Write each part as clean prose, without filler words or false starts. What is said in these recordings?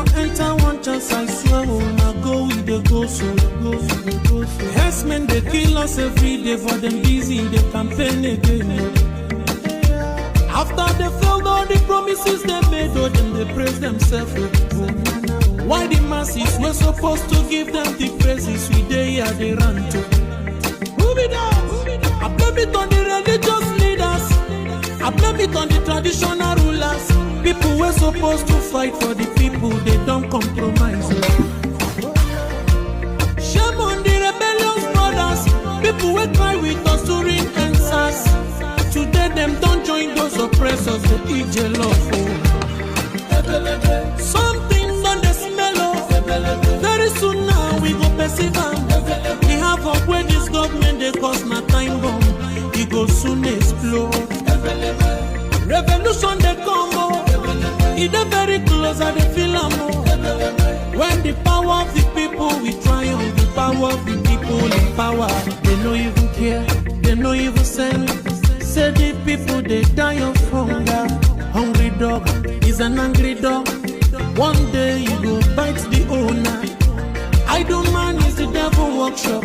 now enter one chance, I swear, now go with the go so. Yes, men, they kill us every day, but them busy, they campaign again. After they failed all the promises they made, oh, then they praise themselves. Why the masses were supposed to give them the praises we they here they run to? Move it up. I blame it on the religious leaders. I blame it on the traditional rulers. People were supposed to fight for the people, they don't compromise. Shame on the rebellious brothers. People will cry with us during answers. Today them don't join those oppressors, they eat jello. Something on the smell of. Very soon now we go perceive them. We have up where this government they cause my time bomb. It go soon explode. Revolution they come up. It is very close and they feel more. When the power of the people we triumph, the power of the people in power. They no even care, they no even send. Say the people they die of hunger. Hungry dog is an angry dog. One day you go bite the owner. Idle man is the devil workshop.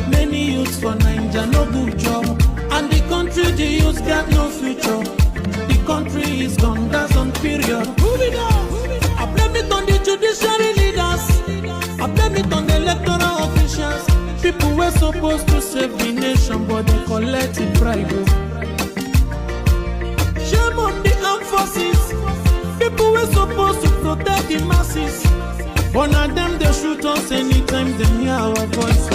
Many youths for Nigeria no good job. And the country the youths got no future. The country is gone, that's on period. Move it up. I blame it on the judiciary leaders. I blame it on the electoral officials. People were supposed to save the nation, but they collected bribe. Shame on the armed forces. People were supposed to protect the masses. But now them they shoot us anytime they hear our voice.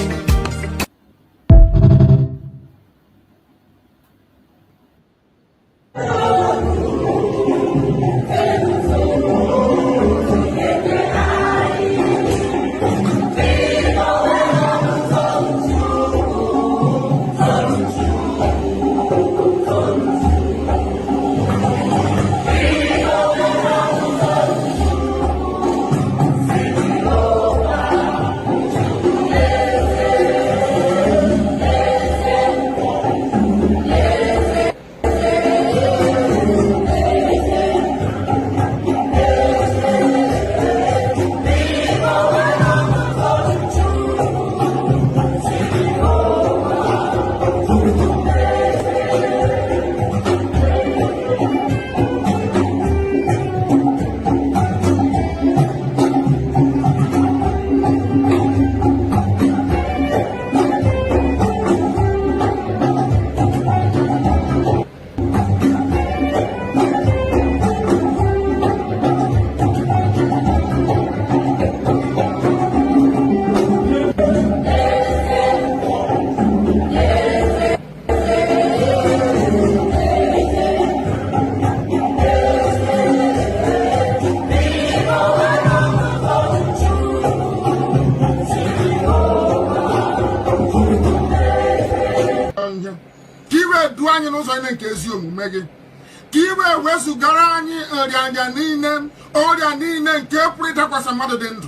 Kiwe wesu garani odianja ninem odia ninem keprita kwa samado dendo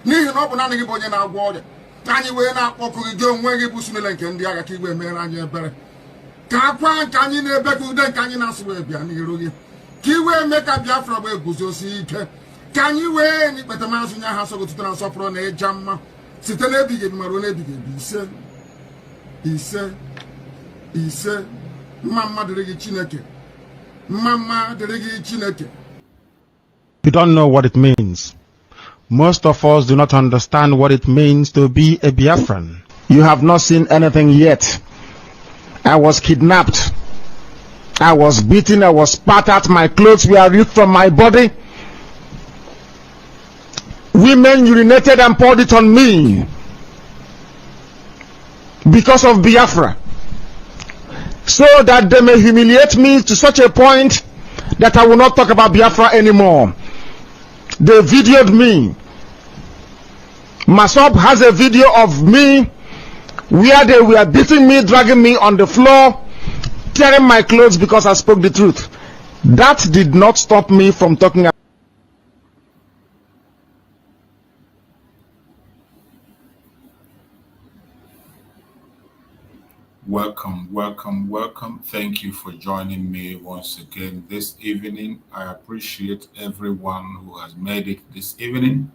nihi no bu na ngi bonye na agwo odia anyi we na akpoku ijo onwe gi busumele nke ndi aga kiwe mere anyi ebere ka akwa ka anyi na ebe ku de ka anyi na asu we bia ni rogi kiwe meka Biafra bụ eguzosi ike ka anyi we ni petamazu nya ha so go tutana sopro na ejamma site na ebige bi maro na ebige bi ise mama deregi chineke. You don't know what it means. Most of us do not understand what it means to be a Biafran. You have not seen anything yet. I was kidnapped. I was beaten. I was spat at. My clothes were ripped from my body. Women urinated and poured it on me because of Biafra, so that they may humiliate me to such a point that I will not talk about Biafra anymore. They videoed me. Masop has a video of me where they were beating me, dragging me on the floor, tearing my clothes because I spoke the truth. That did not stop me from talking about Welcome, welcome, welcome. Thank you for joining me once again this evening. I appreciate everyone who has made it this evening.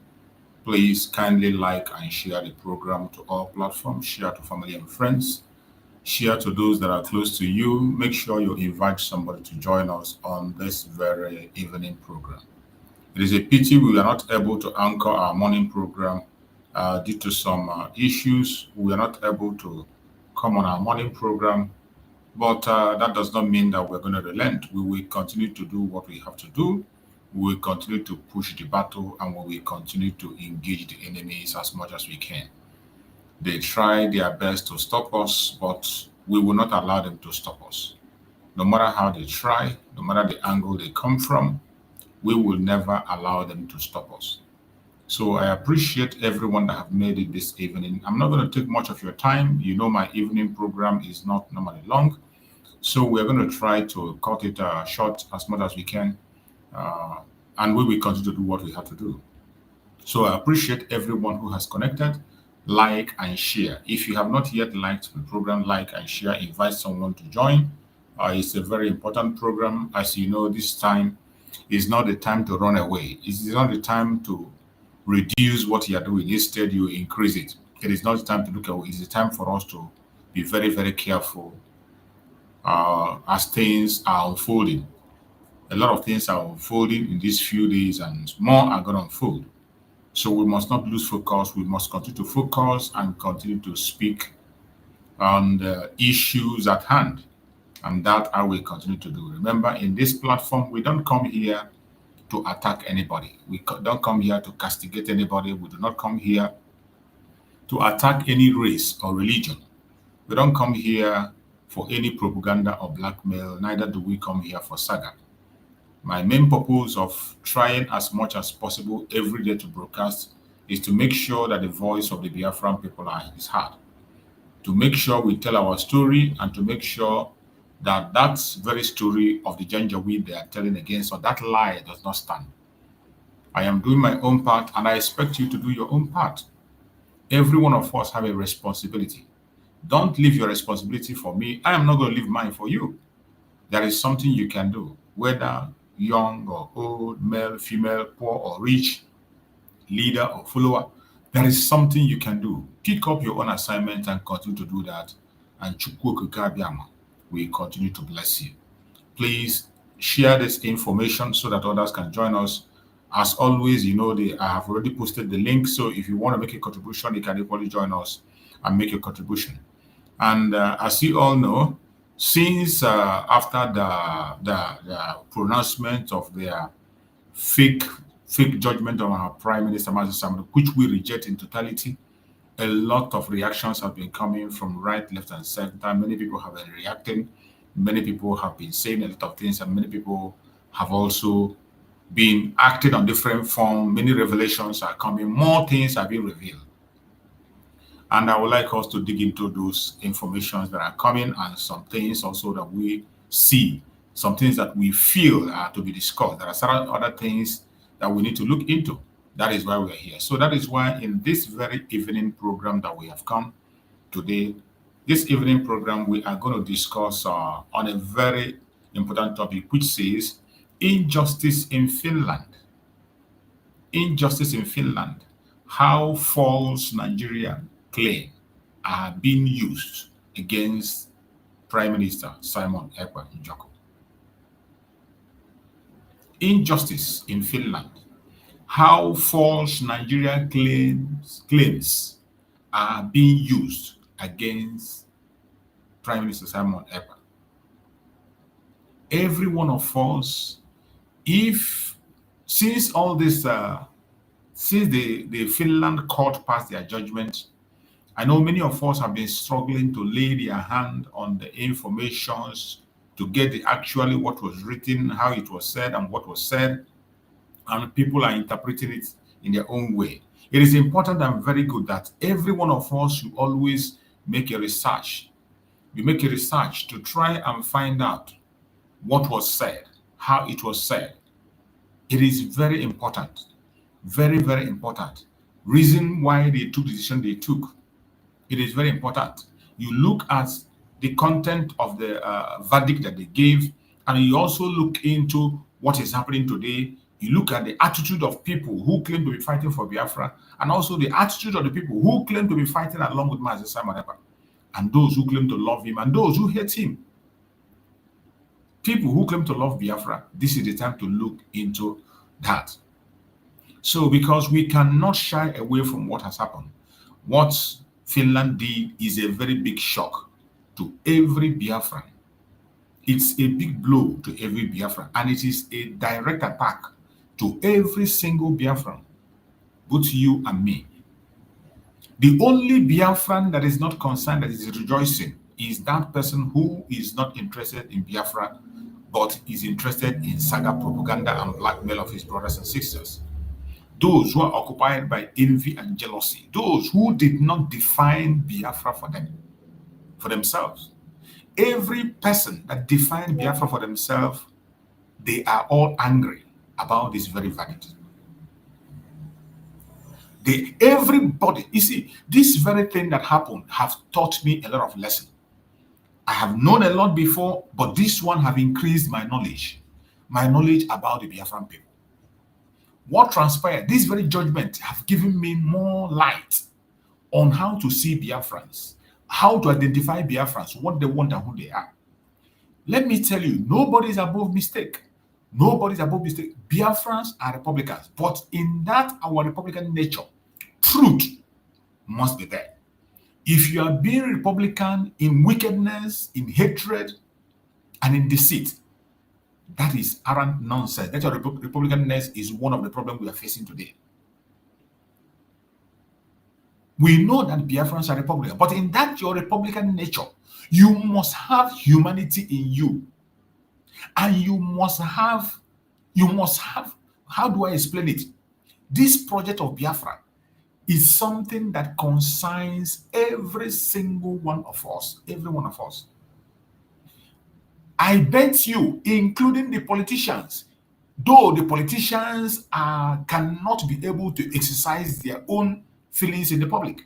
Please kindly like and share the program to all platforms, share to family and friends, share to those that are close to you. Make sure you invite somebody to join us on this very evening program. It is a pity we are not able to anchor our morning program due to some issues. We are not able to come on our morning program, but that does not mean that we're going to relent. We will continue to do what we have to do. We will continue to push the battle, and we will continue to engage the enemies as much as we can. They try their best to stop us, but we will not allow them to stop us. No matter how they try, no matter the angle they come from, we will never allow them to stop us. So I appreciate everyone that have made it this evening. I'm not going to take much of your time. You know my evening program is not normally long. So we're going to try to cut it short as much as we can. And we will continue to do what we have to do. So I appreciate everyone who has connected. Like and share. If you have not yet liked the program, like and share. Invite someone to join. It's a very important program. As you know, this time is not the time to run away. It is not the time to reduce what you are doing. Instead, you increase it. It is not the time to look away. It's the time for us to be very, very careful as things are unfolding. A lot of things are unfolding in these few days, and more are going to unfold. So we must not lose focus. We must continue to focus and continue to speak on the issues at hand. And that I will continue to do. Remember, in this platform, we don't come here to attack anybody. We don't come here to castigate anybody. We do not come here to attack any race or religion. We don't come here for any propaganda or blackmail. Neither do we come here for saga. My main purpose of trying as much as possible every day to broadcast is to make sure that the voice of the Biafran people is heard. To make sure we tell our story and to make sure that very story of the Janjaweed they are telling against, or that lie does not stand. I am doing my own part, and I expect you to do your own part. Every one of us have a responsibility. Don't leave your responsibility for me. I am not going to leave mine for you. There is something you can do, whether young or old, male, female, poor or rich, leader or follower. There is something you can do. Pick up your own assignment and continue to do that. And Chukwu Okike we continue to bless you. Please share this information so that others can join us. As always, you know, I have already posted the link. So if you want to make a contribution, you can equally join us and make a contribution. And as you all know, since after the pronouncement of their fake judgment on our Prime Minister, which we reject in totality, a lot of reactions have been coming from right, left, and center. Many people have been reacting. Many people have been saying a lot of things, and many people have also been acting on different forms. Many revelations are coming. More things are being revealed. And I would like us to dig into those informations that are coming and some things also that we see, some things that we feel are to be discussed. There are certain other things that we need to look into. That is why we are here. So that is why in this very evening program that we have come today, this evening program, we are going to discuss on a very important topic, which says injustice in Finland. Injustice in Finland. How false Nigerian claims are being used against Prime Minister Simon Ekpa. Injustice in Finland. How false Nigerian claims are being used against Prime Minister Simon Ekpa. Every one of us, since all this, since the Finland court passed their judgment, I know many of us have been struggling to lay their hand on the informations to get actually what was written, how it was said, and what was said. And people are interpreting it in their own way. It is important and very good that every one of us should always make a research. We make a research to try and find out what was said, how it was said. It is very important. Very, very important. Reason why they took the decision they took. It is very important. You look at the content of the verdict that they gave, and you also look into what is happening today. You look at the attitude of people who claim to be fighting for Biafra, and also the attitude of the people who claim to be fighting along with Master Simon Ekpa, and those who claim to love him and those who hate him. People who claim to love Biafra, this is the time to look into that. So, because we cannot shy away from what has happened, what Finland did is a very big shock to every Biafran. It's a big blow to every Biafran, and it is a direct attack to every single Biafran, both you and me. The only Biafran that is not concerned, that is rejoicing, is that person who is not interested in Biafra, but is interested in saga propaganda and blackmail of his brothers and sisters. Those who are occupied by envy and jealousy, those who did not define Biafra for themselves. Every person that defined Biafra for themselves, they are all angry about this very verdict. Everybody, you see, this very thing that happened have taught me a lot of lessons. I have known a lot before, but this one have increased my knowledge about the Biafran people. What transpired, this very judgment have given me more light on how to see Biafrans, how to identify Biafrans, what they want and who they are. Let me tell you, nobody is above mistake. Nobody is above mistake. Biafrans are Republicans, but in that our Republican nature, truth must be there. If you are being Republican in wickedness, in hatred, and in deceit, that is arrant nonsense. That your Republicanness is one of the problems we are facing today. We know that Biafrans are Republican, but in that your Republican nature, you must have humanity in you. And you must have, how do I explain it? This project of Biafra is something that concerns every single one of us, every one of us. I bet you, including the politicians, though the politicians cannot be able to exercise their own feelings in the public.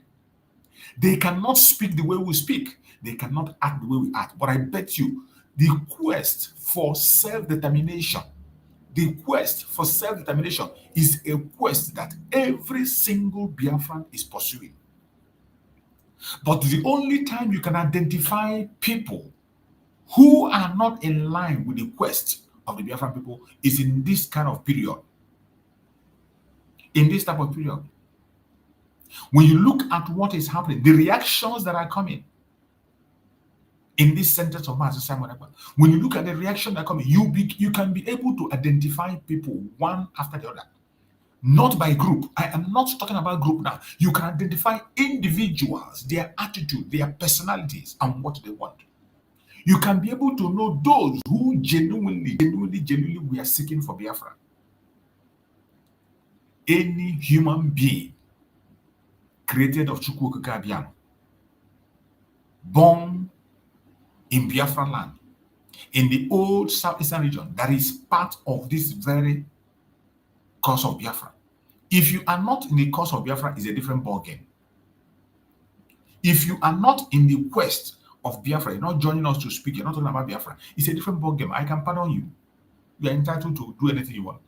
They cannot speak the way we speak. They cannot act the way we act. But I bet you, the quest for self-determination, is a quest that every single Biafran is pursuing. But the only time you can identify people who are not in line with the quest of the Biafran people is in this kind of period. In this type of period. When you look at what is happening, the reactions that are coming in this sentence of Master Simon Ekpa, when you look at the reaction that are coming, you can be able to identify people one after the other. Not by group. I am not talking about group now. You can identify individuals, their attitude, their personalities, and what they want. You can be able to know those who genuinely were seeking for Biafra. Any human being created of Chukwu Okike Abiano, born in Biafra land, in the old southeastern region, that is part of this very cause of Biafra. If you are not in the cause of Biafra, it's a different ballgame. If you are not in the quest of Biafra, you're not joining us to speak, you're not talking about Biafra, it's a different ballgame. I can pardon you. You are entitled to do anything you want.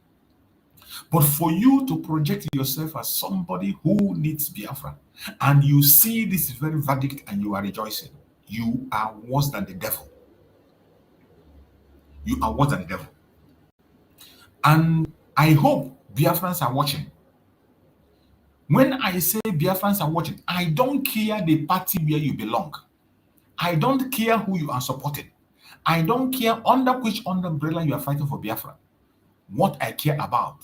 But for you to project yourself as somebody who needs Biafra, and you see this very verdict and you are rejoicing, you are worse than the devil. You are worse than the devil. And I hope Biafrans are watching. When I say Biafrans are watching, I don't care the party where you belong. I don't care who you are supporting. I don't care under which umbrella you are fighting for Biafra. What I care about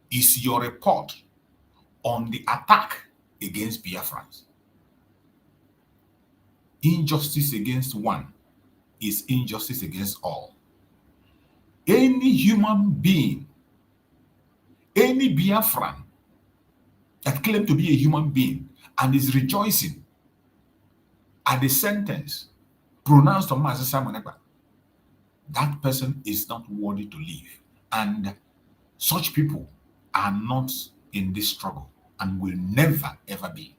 is your report on the attack against Biafrans. Injustice against one is injustice against all. Any human being, any Biafran that claims to be a human being and is rejoicing at the sentence pronounced on Master Simon Ekpa, that person is not worthy to live. And such people are not in this struggle and will never, ever be.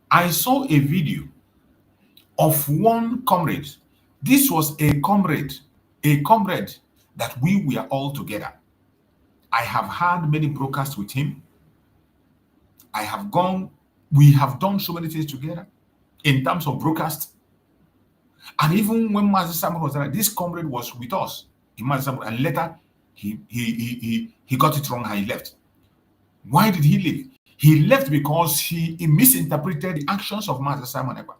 I saw a video of one comrade. This was a comrade that we were all together. I have had many broadcasts with him. We have done so many things together in terms of broadcast. And even when Master Samuel was there, this comrade was with us in Master Samuel, and later he got it wrong and he left. Why did he leave? He left because he misinterpreted the actions of Master Simon Ekpa.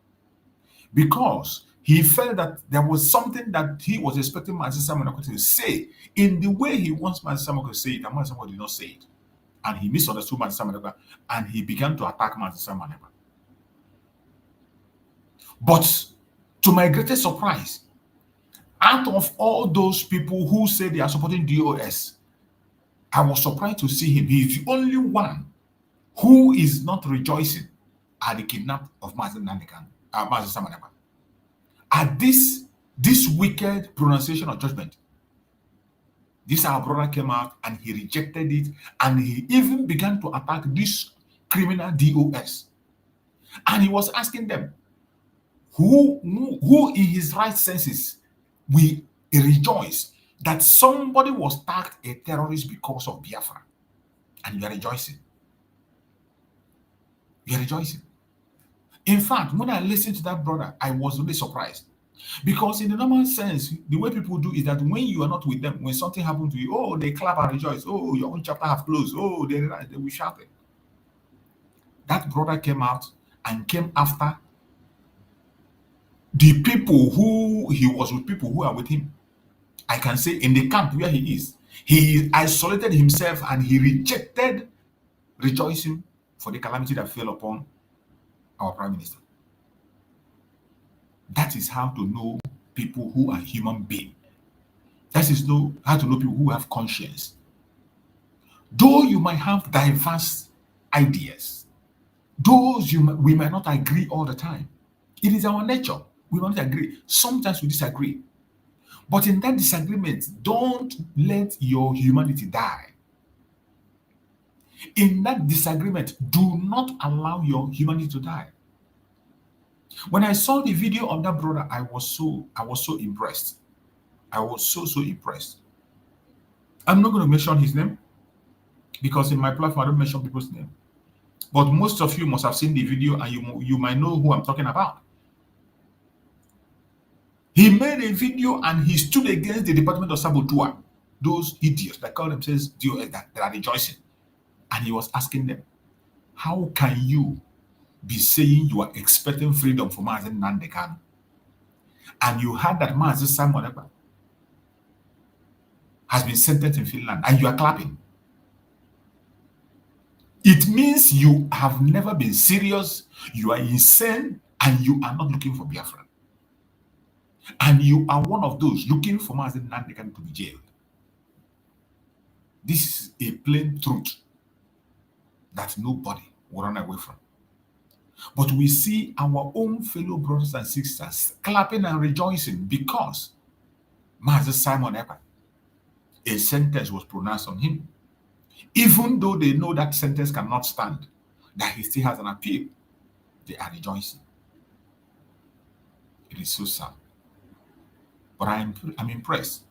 Because he felt that there was something that he was expecting Master Simon Ekpa to say in the way he wants Master Simon to say it, and Master Simon did not say it. And he misunderstood Master Simon Ekpa, and he began to attack Master Simon Ekpa. But to my greatest surprise, out of all those people who say they are supporting DOS, I was surprised to see him. He is the only one who is not rejoicing at the kidnap of Master Simon Ekpa. At this wicked pronunciation of judgment, this our brother came out and he rejected it, and he even began to attack this criminal DOS. And he was asking them, who in his right senses will rejoice that somebody was tagged a terrorist because of Biafra, and you are rejoicing. You are rejoicing. In fact, when I listened to that brother, I was really surprised. Because in the normal sense, the way people do is that when you are not with them, when something happens to you, oh, they clap and rejoice. Oh, your own chapter have closed. Oh, they will shout it. That brother came out and came after the people who he was with, people who are with him. I can say in the camp where he is, he isolated himself and he rejected rejoicing for the calamity that fell upon our Prime Minister. That is how to know people who are human beings. That is how to know people who have conscience. Though you might have diverse ideas, we might not agree all the time. It is our nature. We don't agree. Sometimes we disagree. But in that disagreement, don't let your humanity die. In that disagreement, do not allow your humanity to die. When I saw the video of that brother, I was so impressed. I was so impressed. I'm not going to mention his name because in my platform I don't mention people's name. But most of you must have seen the video and you might know who I'm talking about. He made a video and he stood against the Department of Saboteur, those idiots that call themselves DOS that are rejoicing. And he was asking them, how can you be saying you are expecting freedom for Mazi Nnamdi Kanu? And you heard that Mazi Simon Ekpa has been sentenced in Finland and you are clapping. It means you have never been serious, you are insane, and you are not looking for Biafra. And you are one of those looking for Mazi Nnamdi Kanu to be jailed. This is a plain truth that nobody will run away from. But we see our own fellow brothers and sisters clapping and rejoicing because Mazi Simon Ekpa, a sentence was pronounced on him. Even though they know that sentence cannot stand, that he still has an appeal, they are rejoicing. It is so sad. But I'm impressed.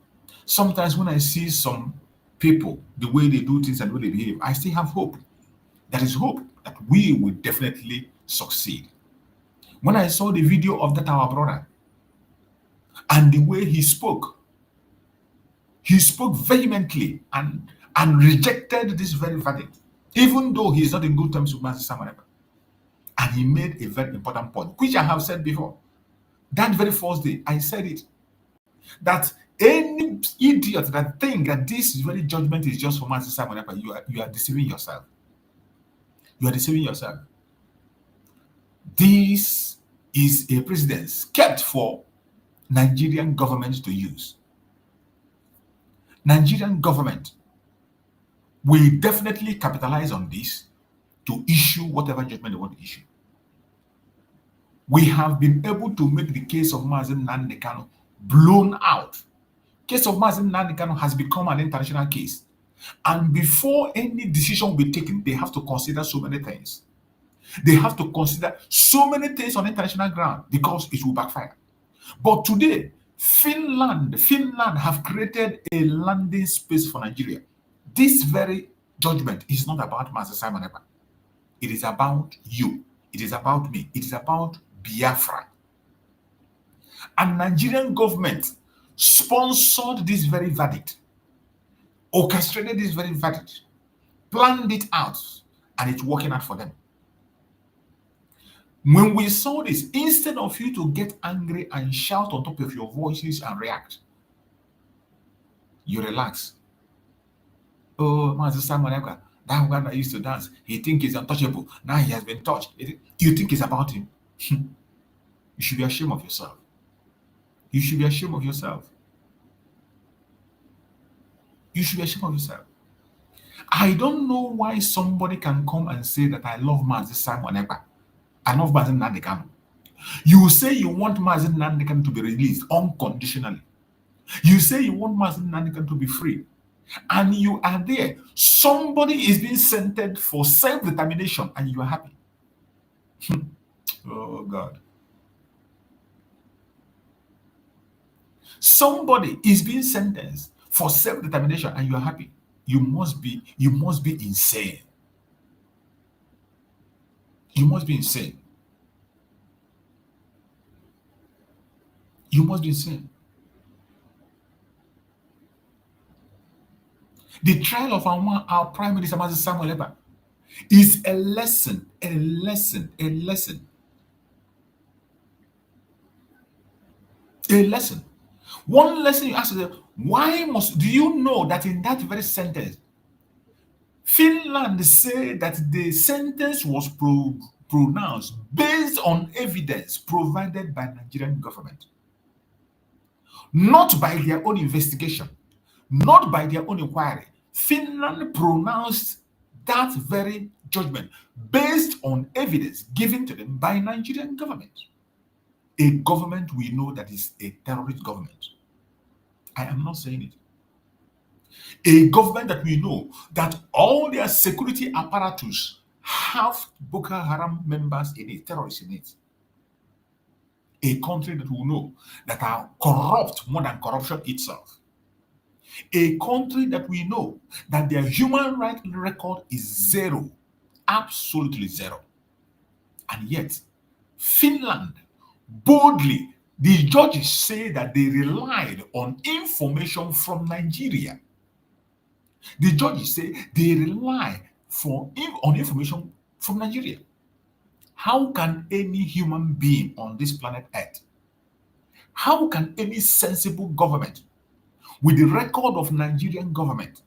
Sometimes when I see some people, the way they do things and the way they behave, I still have hope. There is hope that we will definitely succeed. When I saw the video of that our brother and the way he spoke vehemently and rejected this very verdict, even though he is not in good terms with Master Simon Ekpa. And he made a very important point, which I have said before. That very first day, I said it, that any idiot that think that this very judgment is just for Master Simon Ekpa, you are deceiving yourself. You are deceiving yourself. This is a precedent kept for Nigerian government to use. Nigerian government will definitely capitalize on this to issue whatever judgment they want to issue. We have been able to make the case of Mazi Nnamdi Kanu blown out. Case of Mazi Nnamdi Kanu has become an international case. And before any decision will be taken, they have to consider so many things. They have to consider so many things on international ground because it will backfire. But today, Finland have created a landing space for Nigeria. This very judgment is not about Master Simon Ekpa. It is about you. It is about me. It is about Biafra. And Nigerian government sponsored this very verdict, orchestrated this very verdict, planned it out, and it's working out for them. When we saw this, instead of you to get angry and shout on top of your voices and react, you relax. Oh, Master Simon Ekpa, that one that used to dance, he thinks he's untouchable. Now he has been touched. You think it's about him? You should be ashamed of yourself. You should be ashamed of yourself. You should be ashamed of yourself. I don't know why somebody can come and say that I love Master Simon Ekpa. I love Mazi Nnamdi Kanu. You say you want Mazi Nnamdi Kanu to be released unconditionally. You say you want Mazi Nnamdi Kanu to be free. And you are there. Somebody is being sentenced for self-determination and you are happy. Oh God. Somebody is being sentenced for self-determination and you are happy. You must be insane. You must be insane. You must be insane. The trial of our Prime Minister, Mazi Samuel Ekpa, is a lesson. One lesson you ask yourself, do you know that in that very sentence, Finland say that the sentence was pronounced based on evidence provided by Nigerian government, not by their own investigation, not by their own inquiry. Finland pronounced that very judgment based on evidence given to them by Nigerian government, a government we know that is a terrorist government. I am not saying it. A government that we know that all their security apparatus have Boko Haram members in it, terrorists in it. A country that we know that are corrupt more than corruption itself. A country that we know that their human rights record is zero, absolutely zero. And yet, Finland boldly, the judges say that they relied on information from Nigeria. The judges say they rely on information from Nigeria. How can any human being on this planet Earth, how can any sensible government with the record of Nigerian government,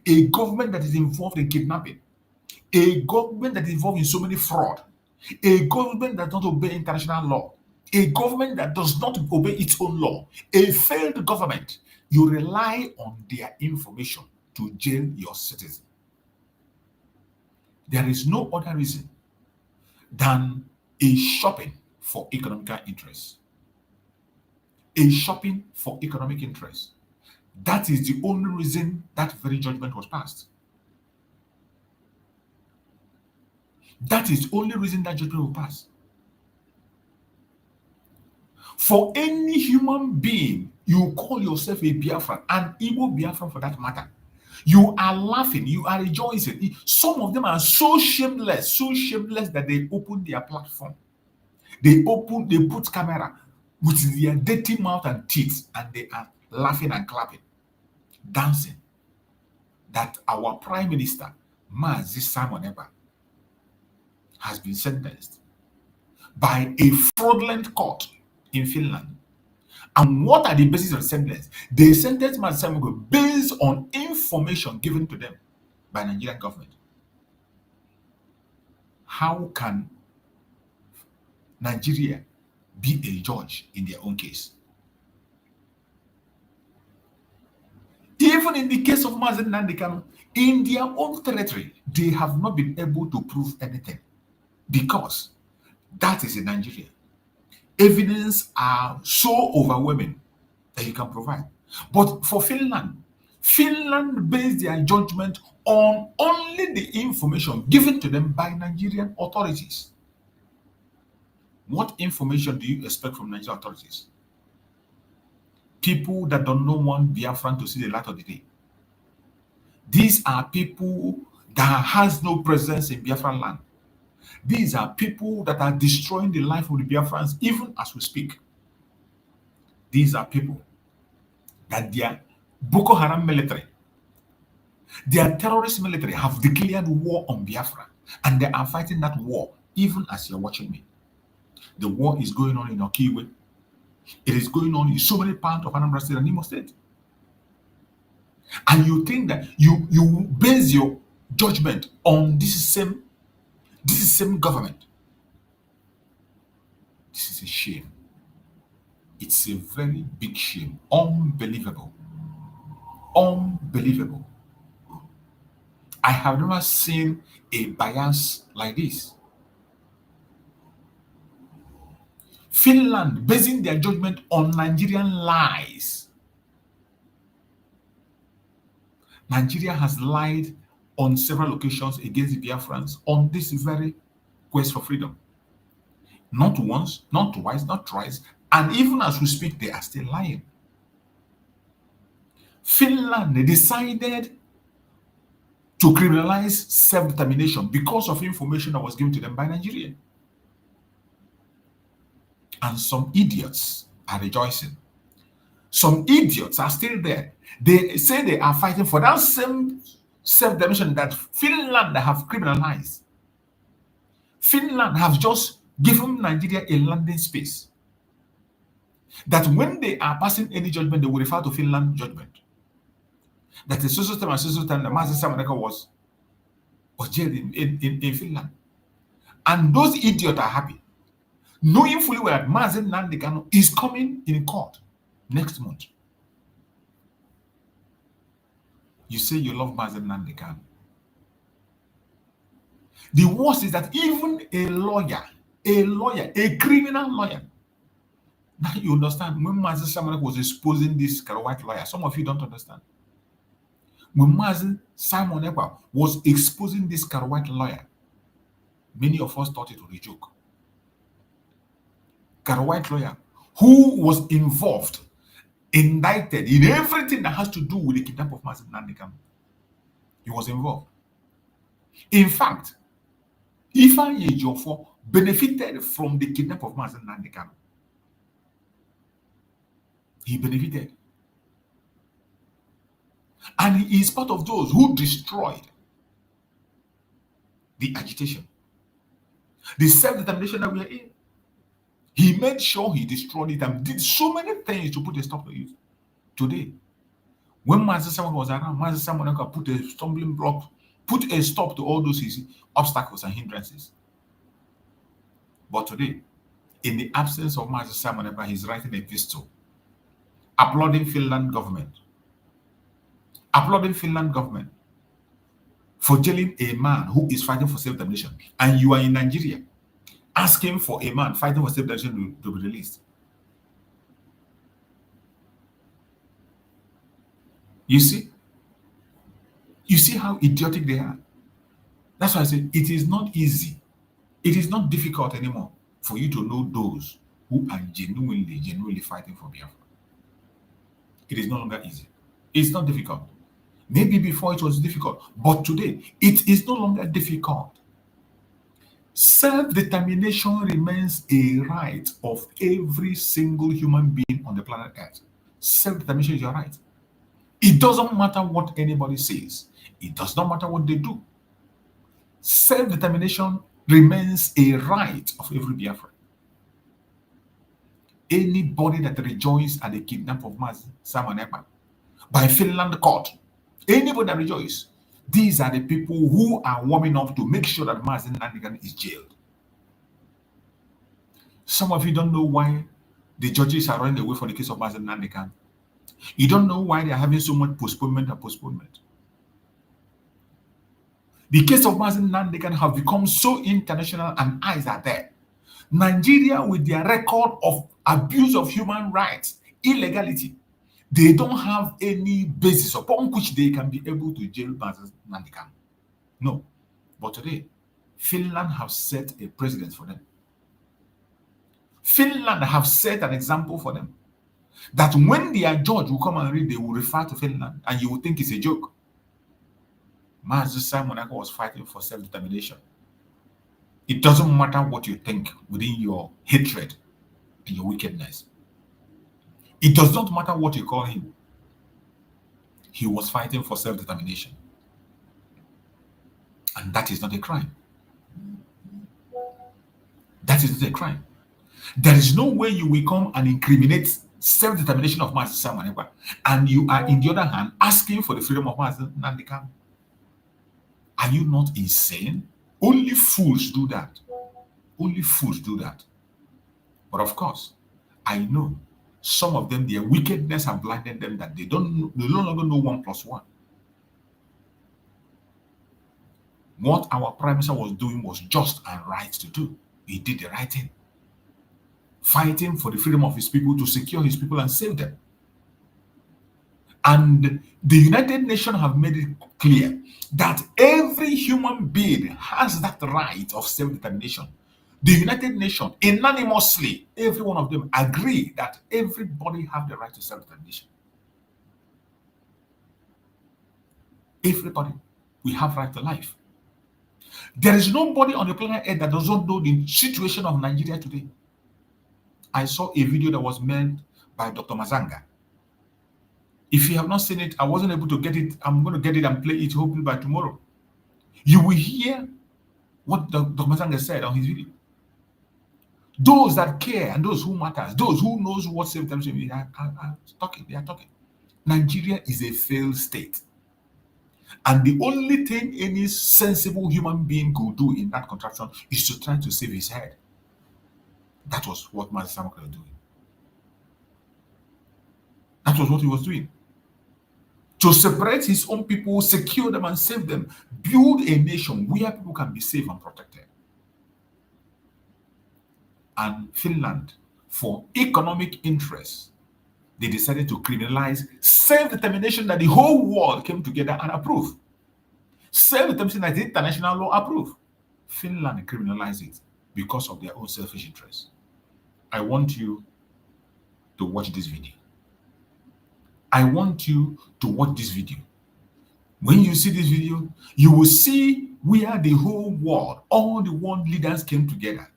a government that is involved in kidnapping, a government that is involved in so many fraud, a government that does not obey international law, a government that does not obey its own law, a failed government, you rely on their information to jail your citizen? There is no other reason than a shopping for economic interests. A shopping for economic interests. That is the only reason that very judgment was passed. That is the only reason that judgment was passed. For any human being, you call yourself a Biafran, an Igbo Biafran for that matter, you are laughing, you are rejoicing. Some of them are so shameless that they open their platform. They put camera with their dirty mouth and teeth, and they are laughing and clapping, dancing. That our Prime Minister, Mazi Simon Ekpa, has been sentenced by a fraudulent court in Finland. And what are the basis of the sentence? They sentenced Mazi Simon Ekpa based on information given to them by Nigerian government. How can Nigeria be a judge in their own case? Even in the case of Mazi Nnamdi Kanu, in their own territory, they have not been able to prove anything because that is in Nigeria. Evidence are so overwhelming that you can provide. But for Finland Finland based their judgment on only the information given to them by Nigerian authorities. What information do you expect from Nigerian authorities? People that don't know one Biafran to see the light of the day. These are people that has no presence in Biafran land. These are people that are destroying the life of the Biafrans even as we speak. These are people that their Boko Haram military, their terrorist military have declared war on Biafra, and they are fighting that war even as you're watching me. The war is going on in Okiwe. It is going on in so many parts of Anambra State and Imo State. And you think that you base your judgment on this same government. This is a shame. It's a very big shame. Unbelievable. Unbelievable. I have never seen a bias like this. Finland basing their judgment on Nigerian lies. Nigeria has lied on several occasions against the Biafrans on this very quest for freedom. Not once, not twice, not thrice, and even as we speak, they are still lying. Finland decided to criminalize self-determination because of information that was given to them by Nigeria. And some idiots are rejoicing. Some idiots are still there. They say they are fighting for that same self-determination that Finland have criminalized. Finland have just given Nigeria a landing space. That when they are passing any judgment, they will refer to Finland judgment. That the social time and social time that Master Simon Ekpa was jailed in Finland. And those idiots are happy, knowing fully well that Mazen Nandekano is coming in court next month. You say you love Mazen Nandekano. The worst is that even a lawyer, a criminal lawyer. Now you understand, when Mazen Simon was exposing this white lawyer, some of you don't understand. When Mazen Simon Ekpa was exposing this white lawyer, many of us thought it was a joke. White lawyer who was involved, indicted in everything that has to do with the kidnapping of Mazen Nandekano. He was involved. In fact, Ifeanyi Ejiofor benefited from the kidnapping of Mazen Nandekano. He benefited. And he is part of those who destroyed the agitation, the self-determination that we are in. He made sure he destroyed it and did so many things to put a stop to it. Today, when Mazen Simon was around, Mazen Simon put a stumbling block, put a stop to all those obstacles and hindrances. But today, in the absence of Mazen Simon, he's writing a epistle applauding Finland government for jailing a man who is fighting for self-determination. And you are in Nigeria asking for a man fighting for self-determination to be released. You see how idiotic they are. That's why I say it is not easy. It is not difficult anymore for you to know those who are genuinely fighting for Biafra. It is no longer easy. It's not difficult. Maybe before it was difficult, but today it is no longer difficult. Self-determination remains a right of every single human being on the planet Earth. Self-determination is your right. It doesn't matter what anybody says. It does not matter what they do. Self-determination remains a right of every Biafran. Anybody that rejoices at the kidnapping of Mazen Simon Ekpa by Finland court, anybody that rejoices, these are the people who are warming up to make sure that Mazen Nandekano is jailed. Some of you don't know why the judges are running away for the case of Mazen Nandekano. You don't know why they are having so much postponement. The case of Mazen Nandekano have become so international and eyes are there. Nigeria, with their record of abuse of human rights, illegality, They don't have any basis upon which they can be able to jail Nnamdi Kanu. No. But today, Finland have set a precedent for them. Finland have set an example for them. That when their judge will come and read, they will refer to Finland, and you will think it's a joke. Master Simon Ekpa was fighting for self-determination. It doesn't matter what you think within your hatred and your wickedness. It does not matter what you call him. He was fighting for self-determination. And that is not a crime. That is not a crime. There is no way you will come and incriminate self-determination of Master Simon Ekpa, and you are, in the other hand, asking for the freedom of Master Nnamdi Kanu. Are you not insane? Only fools do that. Only fools do that. But of course, I know some of them, their wickedness have blinded them that they no longer know 1 + 1. What our Prime Minister was doing was just and right to do. He did the right thing. Fighting for the freedom of his people, to secure his people and save them. And the United Nations have made it clear that every human being has that right of self-determination. The United Nations, unanimously, every one of them agree that everybody have the right to self-determination. Everybody, we have right to life. There is nobody on the planet Earth that doesn't know the situation of Nigeria today. I saw a video that was made by Dr. Mazanga. If you have not seen it, I wasn't able to get it. I'm going to get it and play it hopefully by tomorrow. You will hear what Dr. Mazanga said on his video. Those that care and those who matter, those who knows what self-determination is, are talking. They are talking. Nigeria is a failed state. And the only thing any sensible human being could do in that contraption is to try to save his head. That was what Master Simon Ekpa was doing. That was what he was doing. To separate his own people, secure them and save them. Build a nation where people can be safe and protected. And Finland, for economic interests, they decided to criminalize self-determination that the whole world came together and approved. Self-determination that the international law approved. Finland criminalized it because of their own selfish interests. I want you to watch this video. I want you to watch this video. When you see this video, you will see where the whole world, all the world leaders came together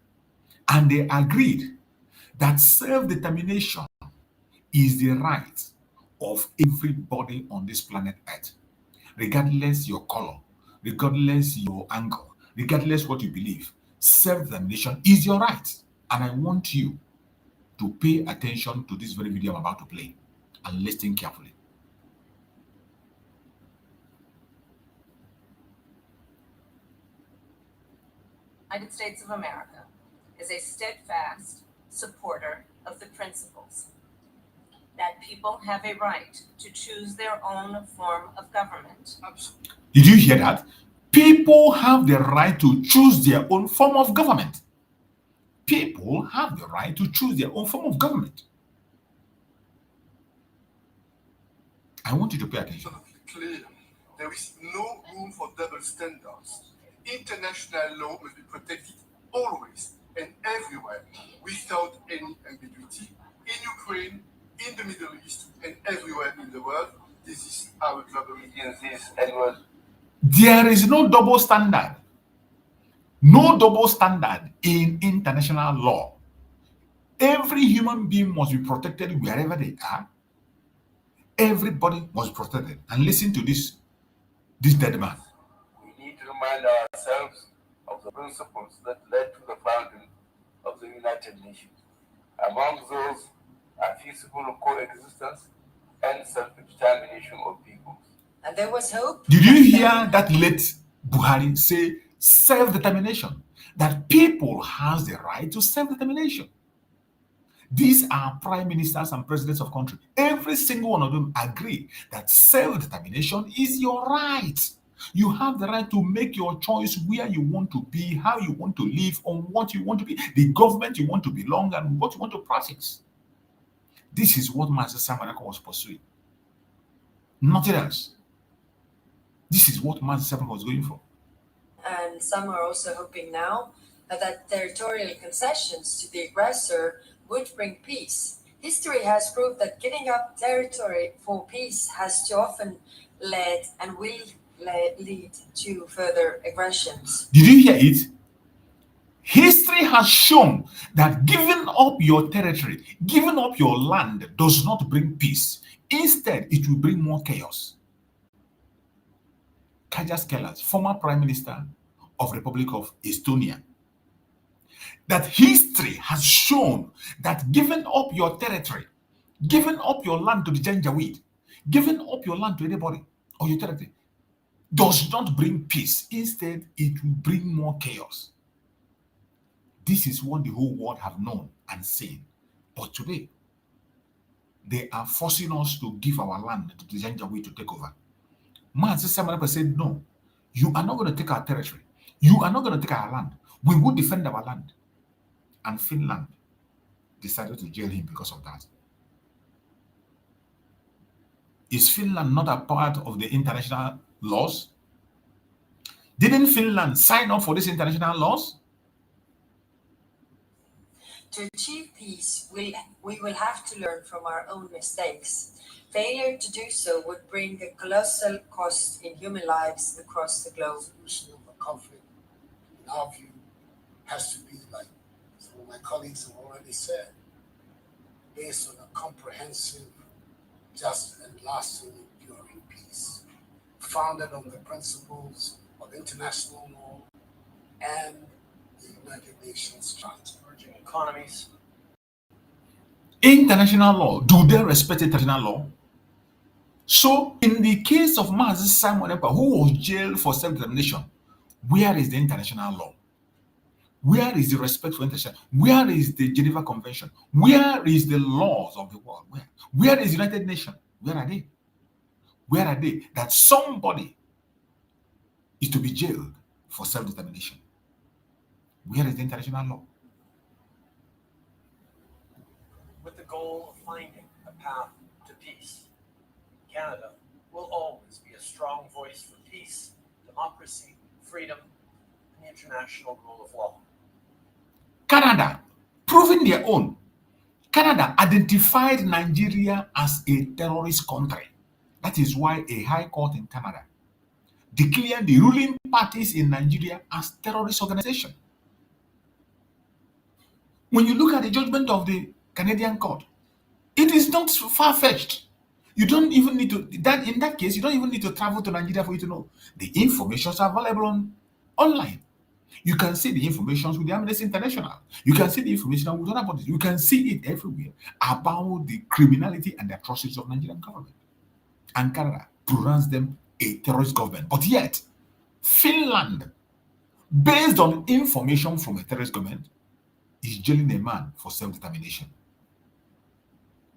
and they agreed that self-determination is the right of everybody on this planet Earth, regardless your color, regardless your angle, regardless what you believe. Self-determination is your right. And I want you to pay attention to this very video I'm about to play and listen carefully. United States of America is a steadfast supporter of the principles that people have a right to choose their own form of government. Did you hear that? People have the right to choose their own form of government. People have the right to choose their own form of government. I want you to pay attention. Clear. There is no room for double standards. International law must be protected always and everywhere without any ambiguity. In Ukraine, in the Middle East, and everywhere in the world, this is our global agencies and world. There is no double standard. No double standard in international law. Every human being must be protected wherever they are. Everybody must be protected. And listen to this dead man. We need to remind ourselves of the principles that led to the founding of the United Nations. Among those are peaceful coexistence and self-determination of peoples. And there was hope. Did you hear that late Buhari say self-determination? That people has the right to self-determination. These are prime ministers and presidents of countries. Every single one of them agree that self-determination is your right. You have the right to make your choice where you want to be, how you want to live, on what you want to be, the government you want to belong, and what you want to practice. This is what Master Simon Ekpa was pursuing. Nothing else. This is what Master Simon was going for. And some are also hoping now that territorial concessions to the aggressor would bring peace. History has proved that giving up territory for peace has too often led and will lead to further aggressions. Did you hear it? History has shown that giving up your territory, giving up your land does not bring peace. Instead, it will bring more chaos. Kaja Kallas, former Prime Minister of Republic of Estonia, that history has shown that giving up your territory, giving up your land to the Janjaweed, giving up your land to anybody or your territory does not bring peace. Instead, it will bring more chaos. This is what the whole world have known and seen. But today, they are forcing us to give our land to the Janjaweed to take over. Master Simon Ekpa said, no, you are not going to take our territory. You are not going to take our land. We will defend our land. And Finland decided to jail him because of that. Is Finland not a part of the international laws? Didn't Finland sign up for these international laws? To achieve peace, we will have to learn from our own mistakes. Failure to do so would bring a colossal cost in human lives across the globe. The solution of a conflict, in our view, has to be, like some of my colleagues have already said, based on a comprehensive, just and lasting enduring peace, founded on the principles of international law and the United Nations Charter. Emerging economies. International law, do they respect international law? So, in the case of Master Simon Ekpa, who was jailed for self-determination, where is the international law? Where is the respect for international? Where is the Geneva Convention? Where is the laws of the world? Where is the United Nations? Where are they? Where are they? That somebody is to be jailed for self-determination. Where is the international law? With the goal of finding a path to peace, Canada will always be a strong voice for peace, democracy, freedom, and the international rule of law. Canada, proving their own. Canada identified Nigeria as a terrorist country. That is why a high court in Canada declared the ruling parties in Nigeria as terrorist organization. When you look at the judgment of the Canadian court, it is not far-fetched. You don't even need to, in that case, you don't even need to travel to Nigeria for you to know. The information is available online. You can see the information with the Amnesty International. You can see the information with other bodies. You can see it everywhere about the criminality and the atrocities of Nigerian government. And Canada pronounced them a terrorist government. But yet, Finland, based on information from a terrorist government, is jailing a man for self-determination.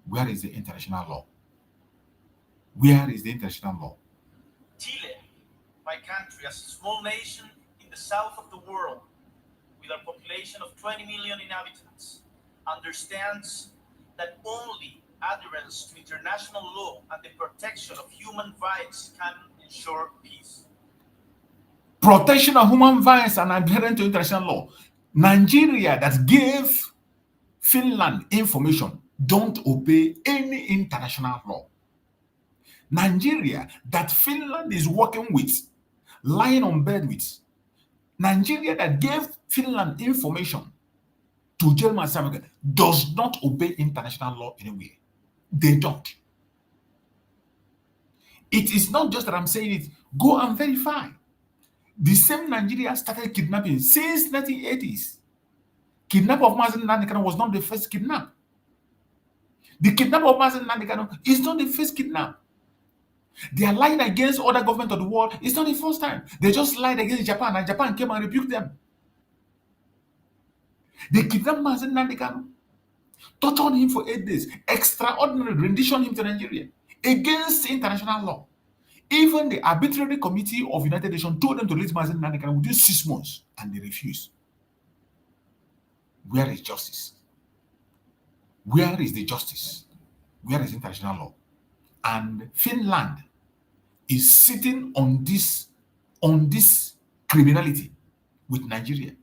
Where is the international law? Where is the international law? Chile, my country, as a small nation in the south of the world, with a population of 20 million inhabitants, understands that only adherence to international law and the protection of human rights can ensure peace. Protection of human rights and adherence to international law. Nigeria that gave Finland information don't obey any international law. Nigeria that Finland is working with, lying on bed with. Nigeria that gave Finland information to jail Master Simon Ekpa does not obey international law anywhere. They don't. It is not just that I'm saying it. Go and verify. The same Nigeria started kidnapping since 1980s. Kidnap of Mazen Nandekano was not the first kidnap. The kidnap of Mazen Nandekano is not the first kidnap. They are lying against other government of the world. It's not the first time. They just lied against Japan, and Japan came and rebuked them. They kidnapped Mazen Nandekano, tortured him for 8 days, extraordinary rendition him to Nigeria against international law. Even the arbitrary committee of United Nations told them to release Mazen Nandekano within 6 months, and they refused. Where is justice? Where is the justice? Where is international law? And Finland is sitting on this criminality with Nigeria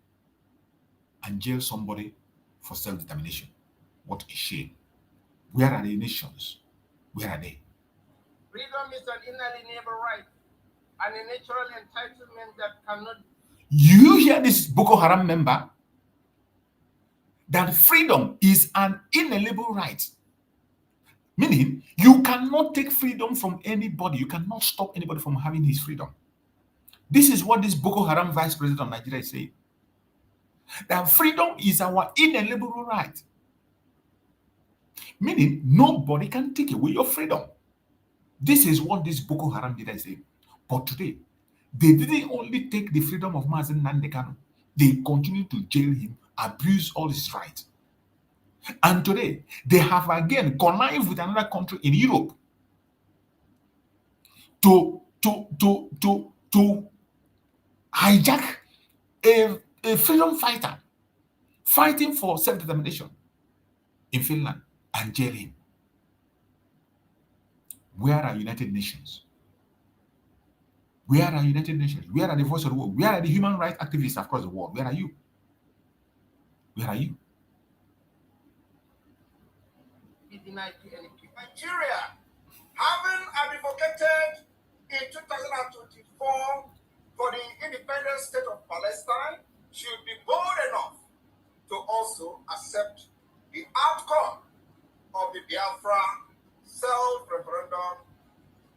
and jail somebody for self-determination. What a shame. Where are the nations? Where are they? Freedom is an inalienable right and a natural entitlement that cannot. You hear this Boko Haram member? That freedom is an inalienable right. Meaning, you cannot take freedom from anybody. You cannot stop anybody from having his freedom. This is what this Boko Haram vice president of Nigeria is saying. That freedom is our inalienable right. Meaning, nobody can take away your freedom. This is what this Boko Haram leader is saying. But today, they didn't only take the freedom of Mazen Nnamdi Kanu, they continue to jail him, abuse all his rights. And today, they have again connived with another country in Europe to hijack a freedom fighter fighting for self-determination in Finland and jail him. Where are United Nations? Where are United Nations? Where are the voice of the world? Where are the human rights activists across the world? Where are you? Where are you? Nigeria, having advocated in 2024 for the independent state of Palestine, should be bold enough to also accept the outcome of the Biafra self-referendum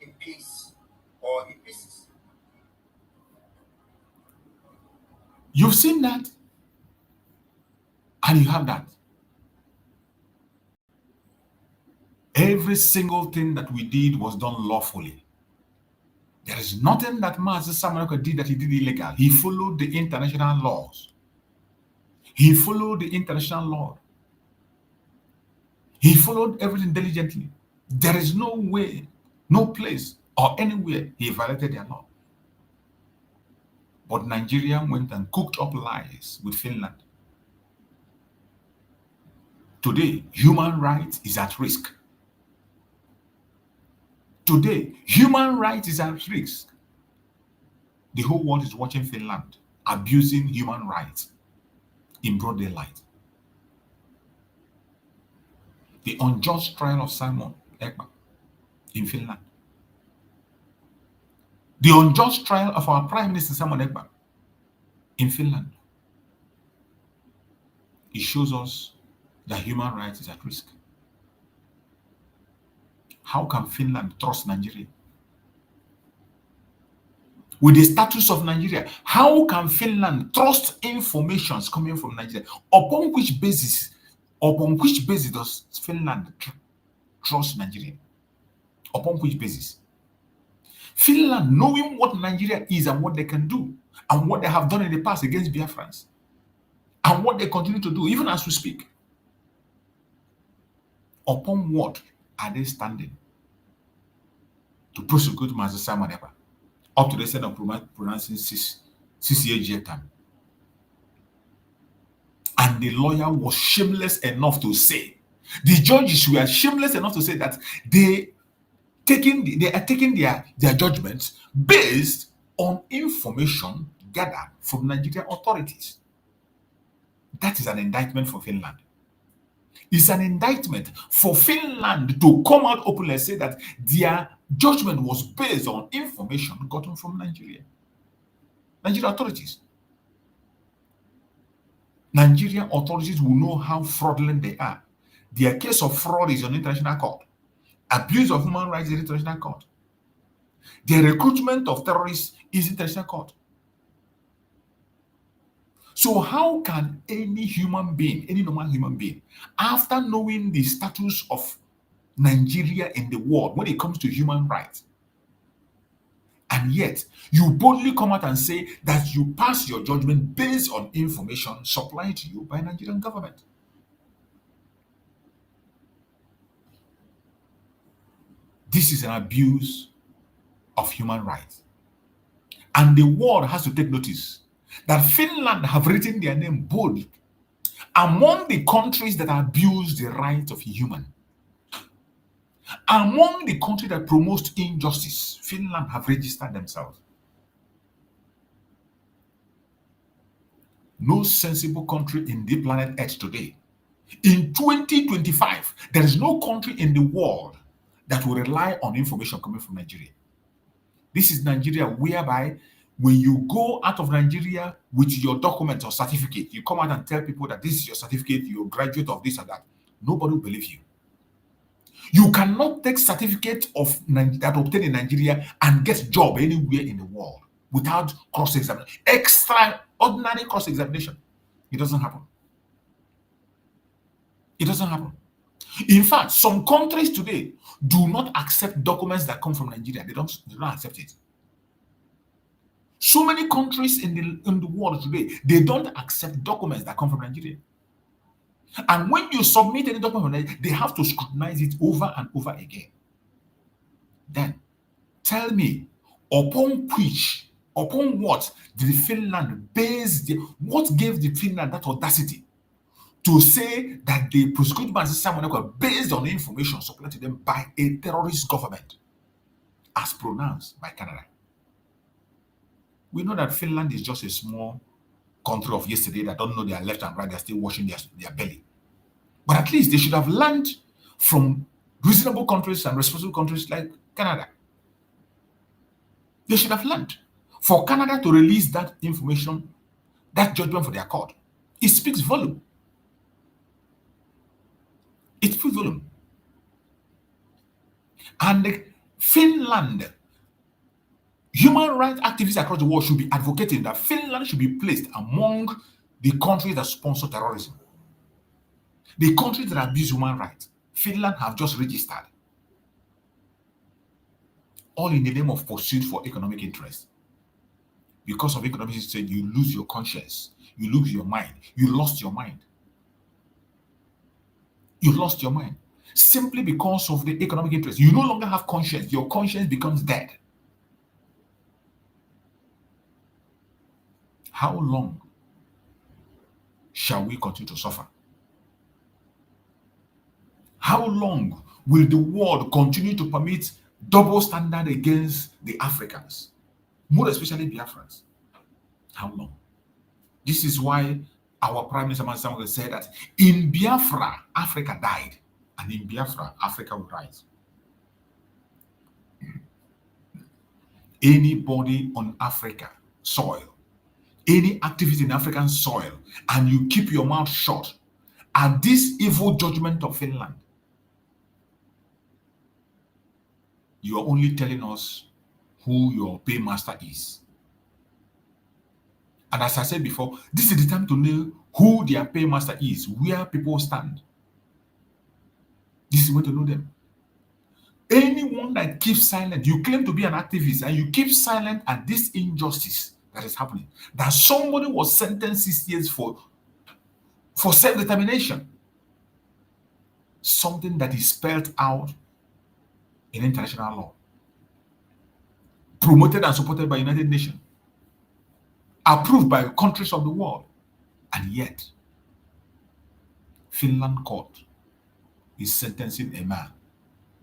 in peace or in pieces. You've seen that, and you have that. Every single thing that we did was done lawfully. There is nothing that Mazi Simon Ekpa did that he did illegal. He followed the international laws. He followed the international law. He followed everything diligently. There is no way, no place, or anywhere he violated their law. But Nigeria went and cooked up lies with Finland. Today, human rights is at risk. Today, human rights is at risk. The whole world is watching Finland abusing human rights in broad daylight. The unjust trial of Simon Ekpa in Finland. The unjust trial of our Prime Minister Simon Ekpa in Finland. It shows us that human rights is at risk. How can Finland trust Nigeria? With the status of Nigeria, how can Finland trust information coming from Nigeria? Upon which basis does Finland trust Nigeria? Upon which basis? Finland, knowing what Nigeria is and what they can do, and what they have done in the past against Biafrans, and what they continue to do, even as we speak. Upon what are they standing to prosecute Mazi Simon Ekpa up to the extent of pronouncing 6-year jail term? And the lawyer was shameless enough to say, the judges were shameless enough to say that they are taking their judgments based on information gathered from Nigerian authorities. That is an indictment for Finland. It's an indictment for Finland to come out openly and say that their judgment was based on information gotten from Nigerian authorities. Nigerian authorities will know how fraudulent they are. Their case of fraud is on international court. Abuse of human rights is international court. The recruitment of terrorists is international court. So how can any human being, any normal human being, after knowing the status of Nigeria in the world when it comes to human rights, and yet you boldly come out and say that you pass your judgment based on information supplied to you by Nigerian government? This is an abuse of human rights. And the world has to take notice that Finland have written their name bold among the countries that abuse the rights of human. Among the countries that promote injustice, Finland have registered themselves. No sensible country in the planet Earth today. In 2025, there is no country in the world that will rely on information coming from Nigeria. This is Nigeria, whereby when you go out of Nigeria with your document or certificate, you come out and tell people that this is your certificate, you're a graduate of this or that. Nobody will believe you. You cannot take certificate of that obtained in Nigeria and get job anywhere in the world without cross-examination, extraordinary cross-examination. It doesn't happen. It doesn't happen. In fact, some countries today do not accept documents that come from Nigeria. They don't accept it. So many countries in the world today, they don't accept documents that come from Nigeria. And when you submit any document, they have to scrutinize it over and over again. Then, tell me, upon what did Finland base what gave the Finland that audacity to say that the prosecuting by Simon Ekpa based on information supplied to them by a terrorist government, as pronounced by Canada? We know that Finland is just a small country of yesterday that don't know their left and right. They're still washing their belly. But at least they should have learned from reasonable countries and responsible countries like Canada. They should have learned. For Canada to release that information, that judgment for their court, it speaks volume. It speaks volume. And Finland, human rights activists across the world should be advocating that Finland should be placed among the countries that sponsor terrorism. The countries that abuse human rights, Finland have just registered. All in the name of pursuit for economic interest. Because of economic interest, you lose your conscience. You lose your mind. You lost your mind. You lost your mind. Simply because of the economic interest. You no longer have conscience. Your conscience becomes dead. How long shall we continue to suffer? How long will the world continue to permit double standard against the Africans, more especially Biafrans? How long? This is why our Prime Minister Samuel said that in Biafra, Africa died, and in Biafra, Africa will rise. Anybody on Africa soil, any activity in African soil, and you keep your mouth shut at this evil judgment of Finland, you are only telling us who your paymaster is. And as I said before, this is the time to know who their paymaster is, where people stand. This is when to know them. Anyone that keeps silent, you claim to be an activist and you keep silent at this injustice that is happening, that somebody was sentenced 6 years for self-determination, something that is spelled out in international law, promoted and supported by United Nations, approved by countries of the world, and yet Finland court is sentencing a man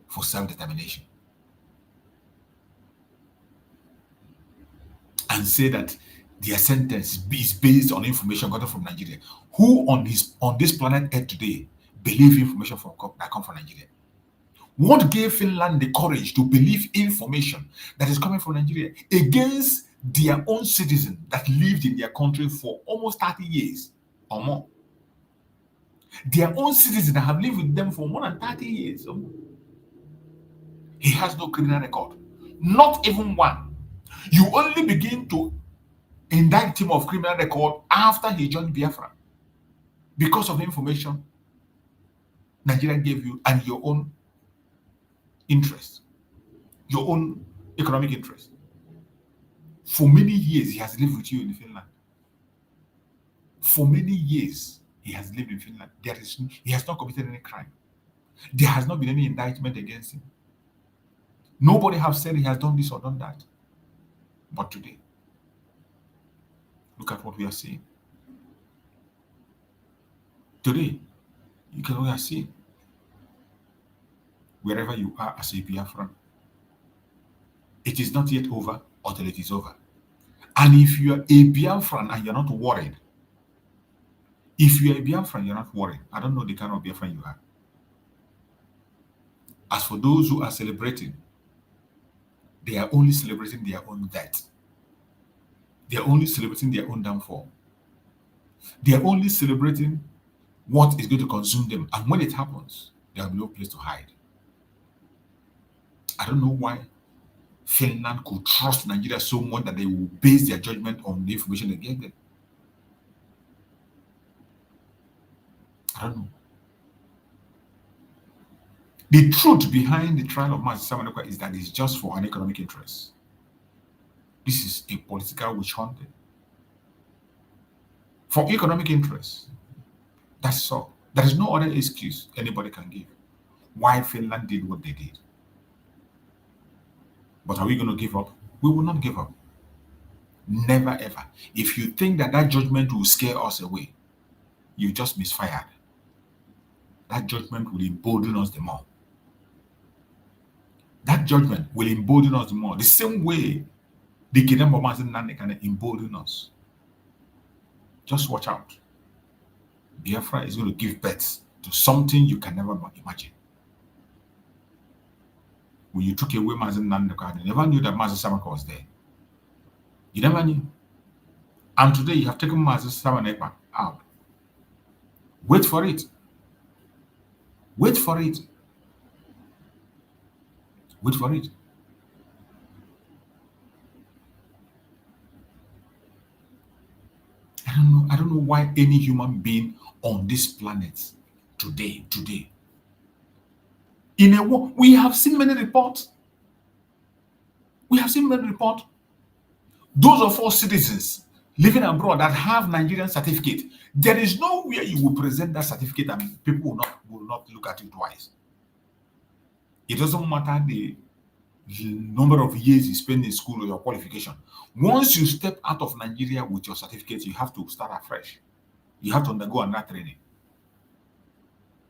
for self-determination and say that their sentence is based on information gotten from Nigeria. Who on this planet Earth today believe information that come from Nigeria? What gave Finland the courage to believe information that is coming from Nigeria against their own citizens that lived in their country for almost 30 years or more? Their own citizens that have lived with them for more than 30 years or more. He has no criminal record, not even one. You only begin to indict him of criminal record after he joined Biafra because of the information Nigeria gave you and your own interest, your own economic interest. For many years, he has lived with you in Finland. For many years, he has lived in Finland. He has not committed any crime. There has not been any indictment against him. Nobody has said he has done this or done that. But today, look at what we are seeing. Today, look at what we are seeing. wherever you are as a Biafran. It is not yet over until it is over. And if you are a Biafran and you're not worried, if you are a Biafran, you're not worried. I don't know the kind of Biafran you are. As for those who are celebrating, they are only celebrating their own death. They are only celebrating their own downfall. They are only celebrating what is going to consume them. And when it happens, there will be no place to hide. I don't know why Finland could trust Nigeria so much that they will base their judgment on the information they gave them. I don't know. The truth behind the trial of Simon Ekpa is that it's just for an economic interest. This is a political witch hunting. For economic interest. That's all. There is no other excuse anybody can give why Finland did what they did. But are we going to give up? We will not give up. Never ever. If you think that that judgment will scare us away, you just misfired. That judgment will embolden us the more. That judgment will embolden us the more. The same way the kingdom of Nande can embolden us. Just watch out. Biafra is going to give birth to something you can never imagine. When you took away Mazen Nandekwa, you never knew that Mazen Samaka was there. You never knew. And today you have taken Mazen Simon Ekpa out. Wait for it. Wait for it. Wait for it. I don't know why any human being on this planet today, in a war, we have seen many reports. We have seen many reports. Those of us citizens living abroad that have Nigerian certificate, there is nowhere you will present that certificate and people will not look at it twice. It doesn't matter the number of years you spend in school or your qualification. Once you step out of Nigeria with your certificate, you have to start afresh. You have to undergo another training.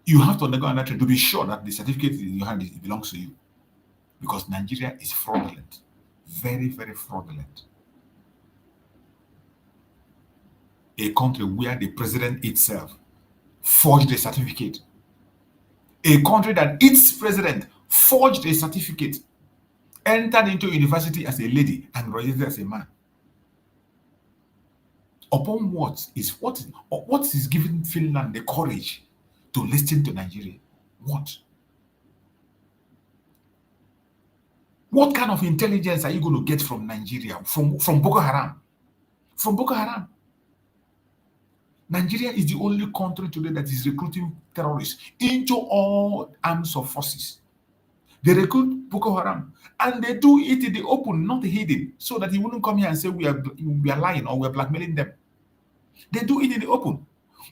You have to undergo another training to be sure that the certificate in your hand belongs to you. Because Nigeria is fraudulent. Very, very fraudulent. A country where the president itself forged a certificate. A country that its president forged a certificate, entered into university as a lady and graduated as a man. Upon what is giving Finland the courage to listen to Nigeria? What kind of intelligence are you going to get from Nigeria, from Boko Haram? From Boko Haram. Nigeria is the only country today that is recruiting terrorists into all arms of forces. They recruit Boko Haram, and they do it in the open, not hidden, so that he wouldn't come here and say we are lying or we're blackmailing them. They do it in the open.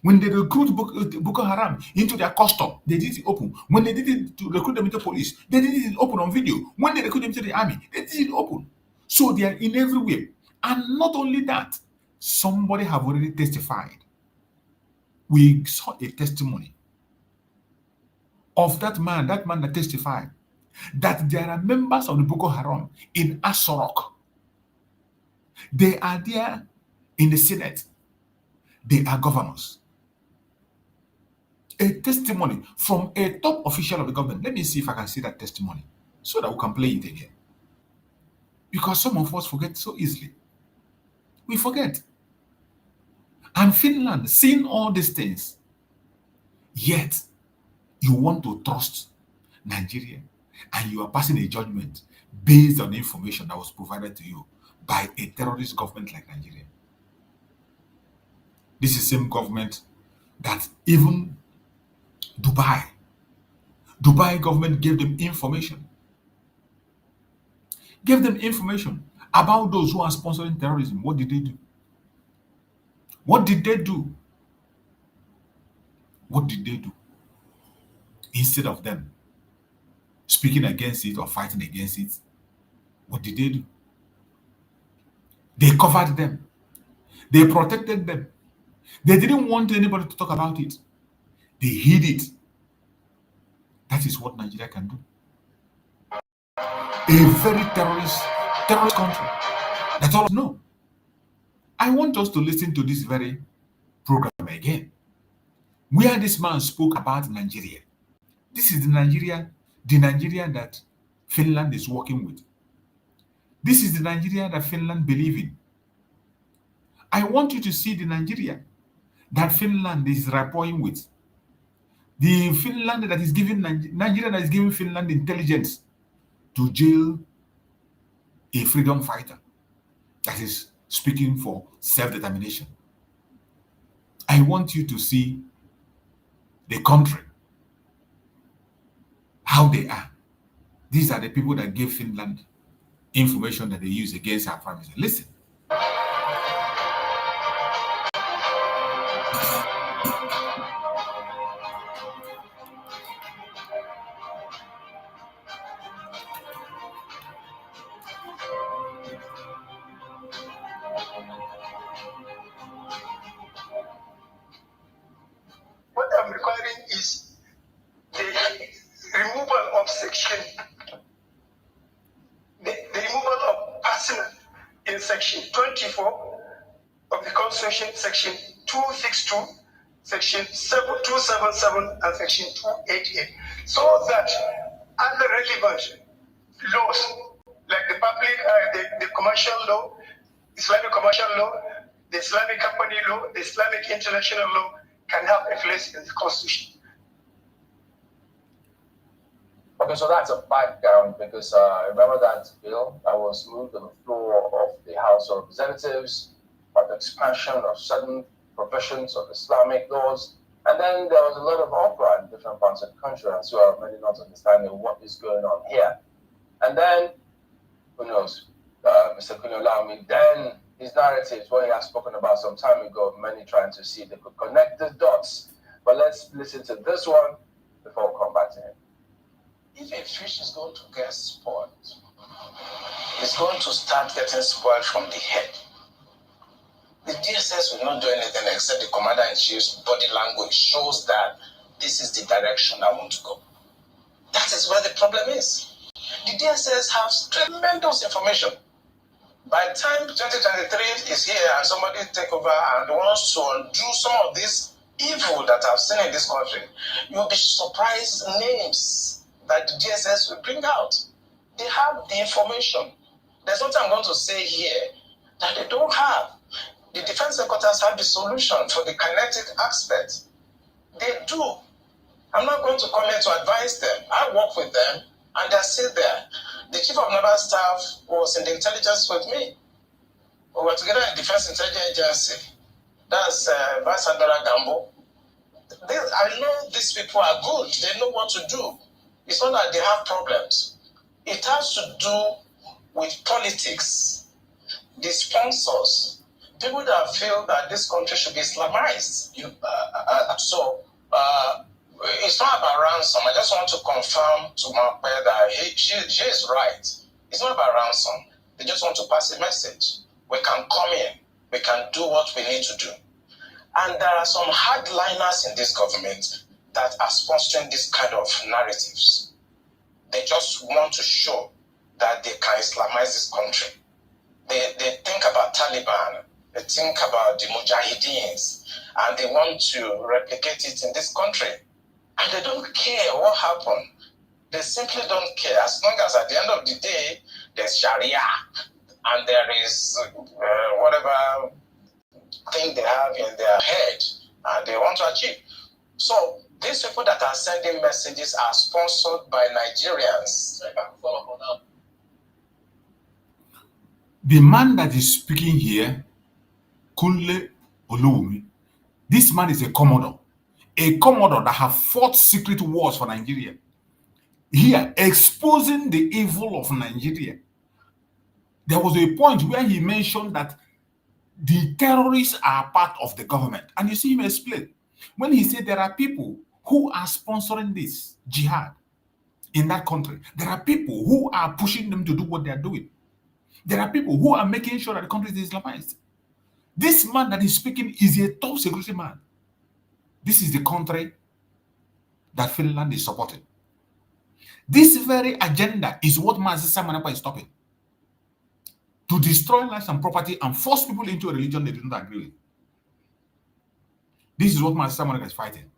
When they recruit Boko Haram into their custom, they did it open. When they did it to recruit them into police, they did it open on video. When they recruit them to the army, they did it open. So they are in everywhere. And not only that, somebody have already testified. We saw a testimony of that man that testified that there are members of the Boko Haram in Asorok. They are there in the Senate. They are governors. A testimony from a top official of the government. Let me see if I can see that testimony so that we can play it again. Because some of us forget so easily. We forget. And Finland, seeing all these things, yet you want to trust Nigeria, and you are passing a judgment based on the information that was provided to you by a terrorist government like Nigeria. This is the same government that even Dubai government gave them information. Gave them information about those who are sponsoring terrorism. What did they do? What did they do? What did they do? Instead of them speaking against it or fighting against it, what did they do? They covered them. They protected them. They didn't want anybody to talk about it. They hid it. That is what Nigeria can do. a very terrorist country. That's all I know. I want us to listen to this very program again, where this man spoke about Nigeria. This is the Nigeria that Finland is working with. This is the Nigeria that Finland believe in. I want you to see the Nigeria that Finland is rapporting with. The Finland that is giving Nigeria that is giving Finland intelligence to jail a freedom fighter that is speaking for self-determination. I want you to see the country, how they are. These are the people that gave Finland information that they use against our families. Listen. What I'm requiring is the removal of the removal of personal in section 24 of the Constitution, section 262, section 277, and section 288, so that other relevant laws, like the public, the commercial law, Islamic commercial law, the Islamic company law, the Islamic international law, can have a place in the Constitution. Okay, so that's a background because I remember that bill that was moved on the floor of the House of Representatives on the expansion of certain provisions of Islamic laws. And then there was a lot of uproar in different parts of the country, and so are many not understanding what is going on here. And then, who knows, Mr. Kunyolami, then his narratives, what he has spoken about some time ago, many trying to see if they could connect the dots. But let's listen to this one before we come back to him. If a fish is going to get spoiled, it's going to start getting spoiled from the head. The DSS will not do anything except the commander-in-chief's body language shows that this is the direction I want to go. That is where the problem is. The DSS has tremendous information. By the time 2023 is here and somebody take over and wants to undo some of this evil that I've seen in this country, you'll be surprised names that the DSS will bring out. They have the information. There's nothing I'm going to say here that they don't have. The defense headquarters have the solution for the kinetic aspect. They do. I'm not going to come here to advise them. I work with them and they're still there. The chief of naval staff was in the intelligence with me. We were together in the Defense Intelligence Agency. That's Vice Admiral Gambo. I know these people are good. They know what to do. It's not that they have problems. It has to do with politics. The sponsors, people that feel that this country should be Islamized. It's not about ransom. I just want to confirm to Marpe that she is right. It's not about ransom. They just want to pass a message. We can come in. We can do what we need to do. And there are some hardliners in this government that are sponsoring this kind of narratives. They just want to show that they can Islamize this country. They think about Taliban. They think about the Mujahideens. And they want to replicate it in this country. And they don't care what happened. They simply don't care. As long as at the end of the day, there's Sharia and there is whatever thing they have in their head and they want to achieve. So these people that are sending messages are sponsored by Nigerians. The man that is speaking here, Kunle Olumi, this man is a commodore that have fought secret wars for Nigeria. Here, exposing the evil of Nigeria. There was a point where he mentioned that the terrorists are part of the government. And you see him explain. When he said there are people who are sponsoring this jihad in that country. There are people who are pushing them to do what they are doing. There are people who are making sure that the country is Islamized. This man that is speaking is a top security man. This is the country that Finland is supporting. This very agenda is what Mazi Simon Ekpa is stopping. To destroy lives and property and force people into a religion they didn't agree with. This is what Mazi Simon Ekpa is fighting.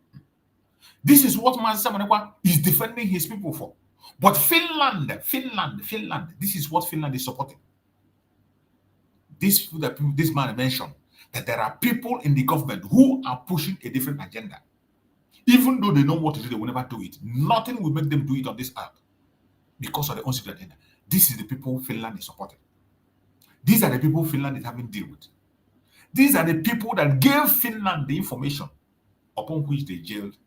This is what Mazi Simon Ekpa is defending his people for. But Finland, this is what Finland is supporting. This man mentioned that there are people in the government who are pushing a different agenda. Even though they know what to do, they will never do it. Nothing will make them do it on this earth because of their own secret agenda. This is the people Finland is supporting. These are the people Finland is having to deal with. These are the people that gave Finland the information upon which they jailed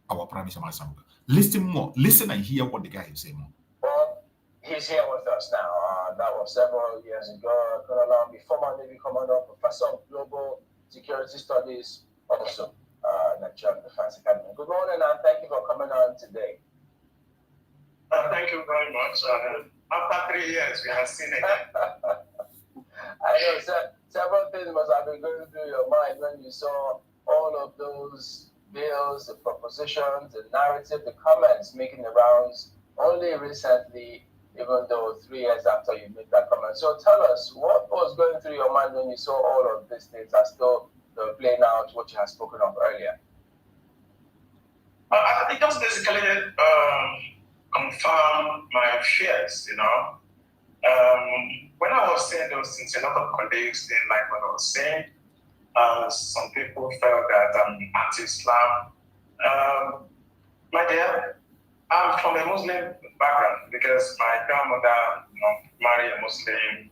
our Prime Minister Masamuga. Listen and hear what the guy is saying more. Well, he's here with us now. That was several years ago. Colonel, former Navy Commander, Professor of Global Security Studies, also Nigerian Defense Academy. Good morning, and thank you for coming on today. Thank you very much. After 3 years, we have seen it. I know several things must have been going through your mind when you saw all of those bills, the propositions, the narrative, the comments making the rounds only recently, even though 3 years after you made that comment. So tell us, what was going through your mind when you saw all of these things are still playing out what you had spoken of earlier? It just basically confirmed my fears, you know. When I was saying those things, a lot of colleagues didn't like what I was saying. Some people felt that I'm anti-Islam. My dear, I'm from a Muslim background because my grandmother married a Muslim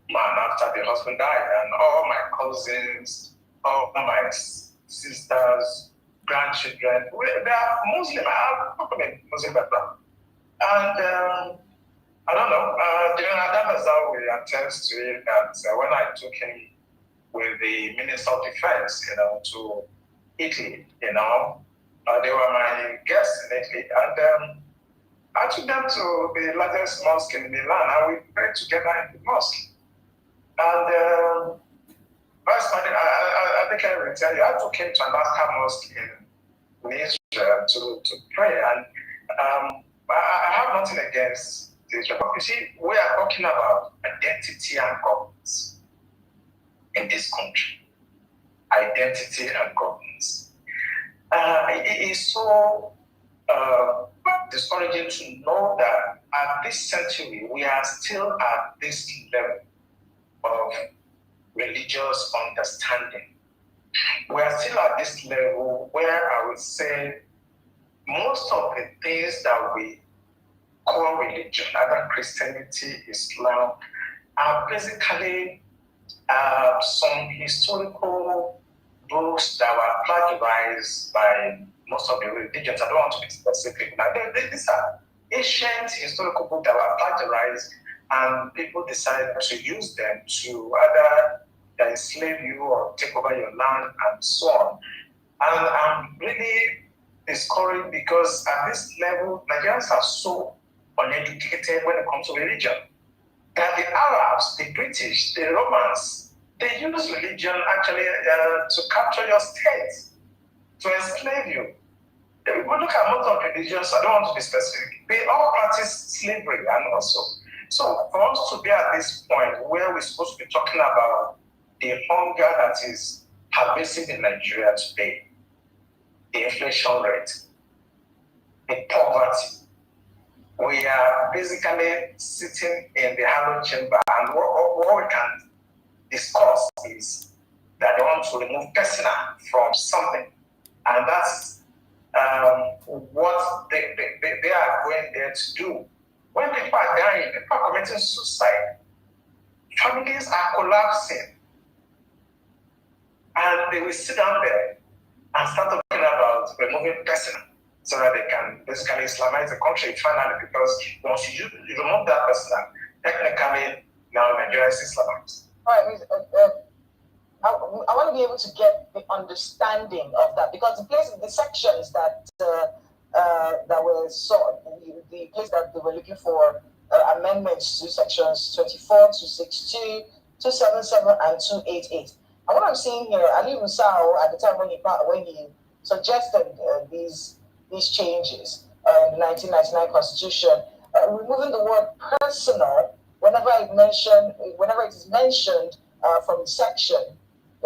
man after the husband died, and all my cousins, all my sisters, grandchildren, they are Muslim. I have a Muslim background. And I don't know, General Adamaza will attest to it that when I took him with the Minister of Defense, to Italy, they were my guests in Italy, and I took them to the largest mosque in Milan, and we prayed together in the mosque. And I think I will tell you, I took him to an Alaska mosque in Israel to pray, and I have nothing against Israel. But you see, we are talking about identity and governance in this country. Identity and governance. It is so discouraging to know that at this century, we are still at this level of religious understanding. We are still at this level where I would say most of the things that we call religion, either Christianity, Islam, are basically some historical books that were plagiarized by most of the religions. I don't want to be specific. Now, these are ancient historical books that were plagiarized, and people decided to use them to either enslave you or take over your land and so on. And I'm really discouraged because at this level, Nigerians are so uneducated when it comes to religion. That the Arabs, the British, the Romans, they use religion actually to capture your state, to enslave you. If we look at most of religions, I don't want to be specific, they all practice slavery and also. So for us to be at this point where we're supposed to be talking about the hunger that is pervasive in Nigeria today, the inflation rate, the poverty, we are basically sitting in the hollow chamber, and what we can discuss is that they want to remove personal from something, and that's what they are going there to do. When people are dying, people are committing suicide, families are collapsing, and they will sit down there and start talking about removing personal, so that they can basically Islamize the country finally, because once you remove that person, technically now Nigeria is Islamized. All right, I want to be able to get the understanding of that, because the sections that were the place that they were looking for amendments to sections 24, 262, 277, and 288. And what I'm seeing here, Ali Musao, at the time when he suggested these changes, in the 1999 Constitution, removing the word personal whenever it is mentioned from the section,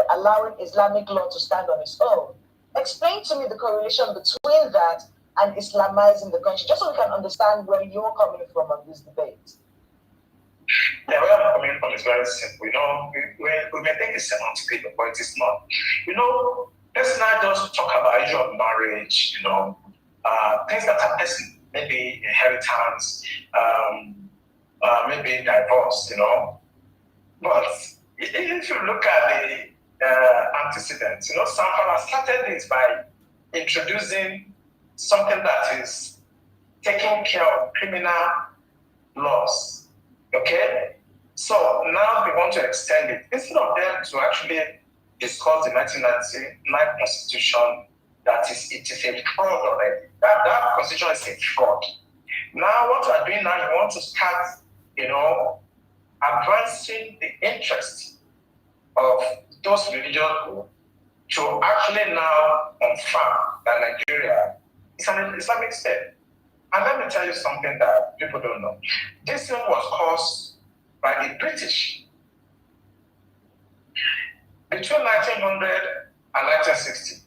allowing Islamic law to stand on its own. Explain to me the correlation between that and Islamizing the country, just so we can understand where you're coming from on this debate. Yeah, where I'm coming from is very simple. We may think it's semantic, but it is not. Let's not just talk about issue of marriage, things that are personal, maybe inheritance, maybe divorce, But if you look at the antecedents, Sankara started this by introducing something that is taking care of criminal laws. Okay? So now they want to extend it. Instead of them to actually discuss the 1999 Constitution, it is a fraud already. That Constitution is a fraud. Now what we are doing now, you want to start, advancing the interest of those religious groups to actually now confirm that Nigeria is an Islamic state. And let me tell you something that people don't know. This thing was caused by the British. Between 1900 and 1960,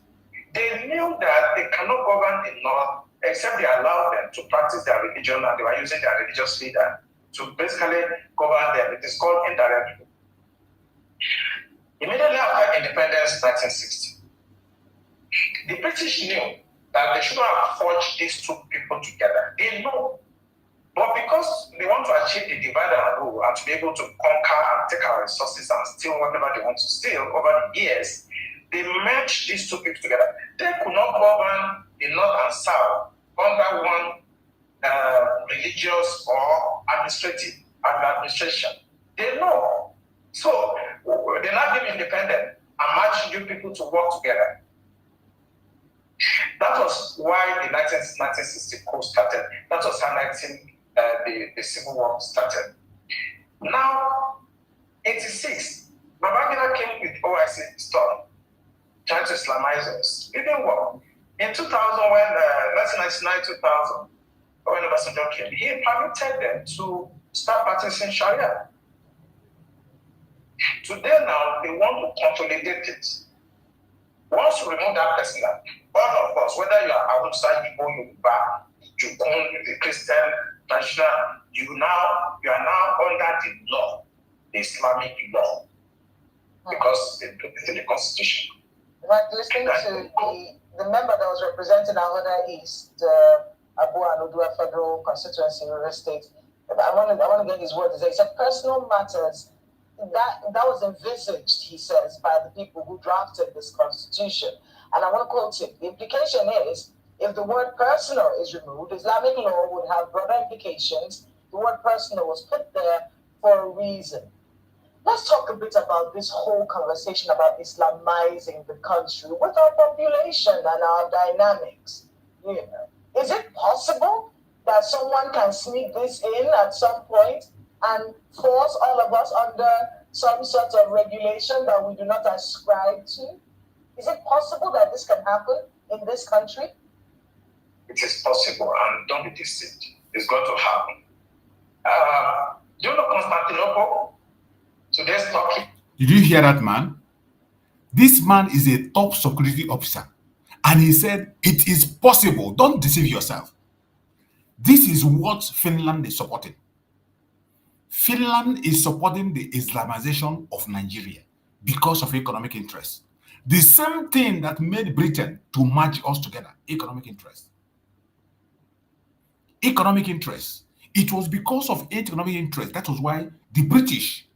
they knew that they cannot govern the North except they allowed them to practice their religion, and they were using their religious leader to basically govern them. It is called indirect rule. Immediately after independence, 1960, the British knew that they should not have forged these two people together. They know. But because they want to achieve the divide and rule and to be able to conquer and take our resources and steal whatever they want to steal over the years, they merged these two people together. They could not govern the North and South under one religious or administration. They know. So they now give independent and merge you people to work together. That was why the 1960 coup started. That was how the Civil War started. Now, 86, Babangida came with OIC stuff, trying to Islamize us. It didn't work. In 2000, when 1999, 2000, when Obasanjo came, he permitted them to start practicing Sharia. Today now, they want to consolidate it. Once you remove that person, all of us, whether you are outside Igbo, Yoruba, Jukun, the Christian, traditional, you are now under the law, the Islamic law, because they put it in the Constitution. Right, listening to the member that was representing Ahoda East, Abu Anudua Federal Constituency in River State, I want to get his words. He said personal matters that was envisaged, he says, by the people who drafted this constitution. And I want to quote him. The implication is, if the word personal is removed, Islamic law would have broader implications. The word personal was put there for a reason. Let's talk a bit about this whole conversation about Islamizing the country with our population and our dynamics. Is it possible that someone can sneak this in at some point and force all of us under some sort of regulation that we do not ascribe to? Is it possible that this can happen in this country? It is possible, and don't be deceived. It's going to happen. Do you know Constantinople? Today's Turkey. Did you hear that, man? This man is a top security officer, and he said it is possible. Don't deceive yourself. This is what Finland is supporting. Finland is supporting the Islamization of Nigeria because of economic interest. The same thing that made Britain to merge us together, economic interest. Economic interest. It was because of economic interest. That was why the British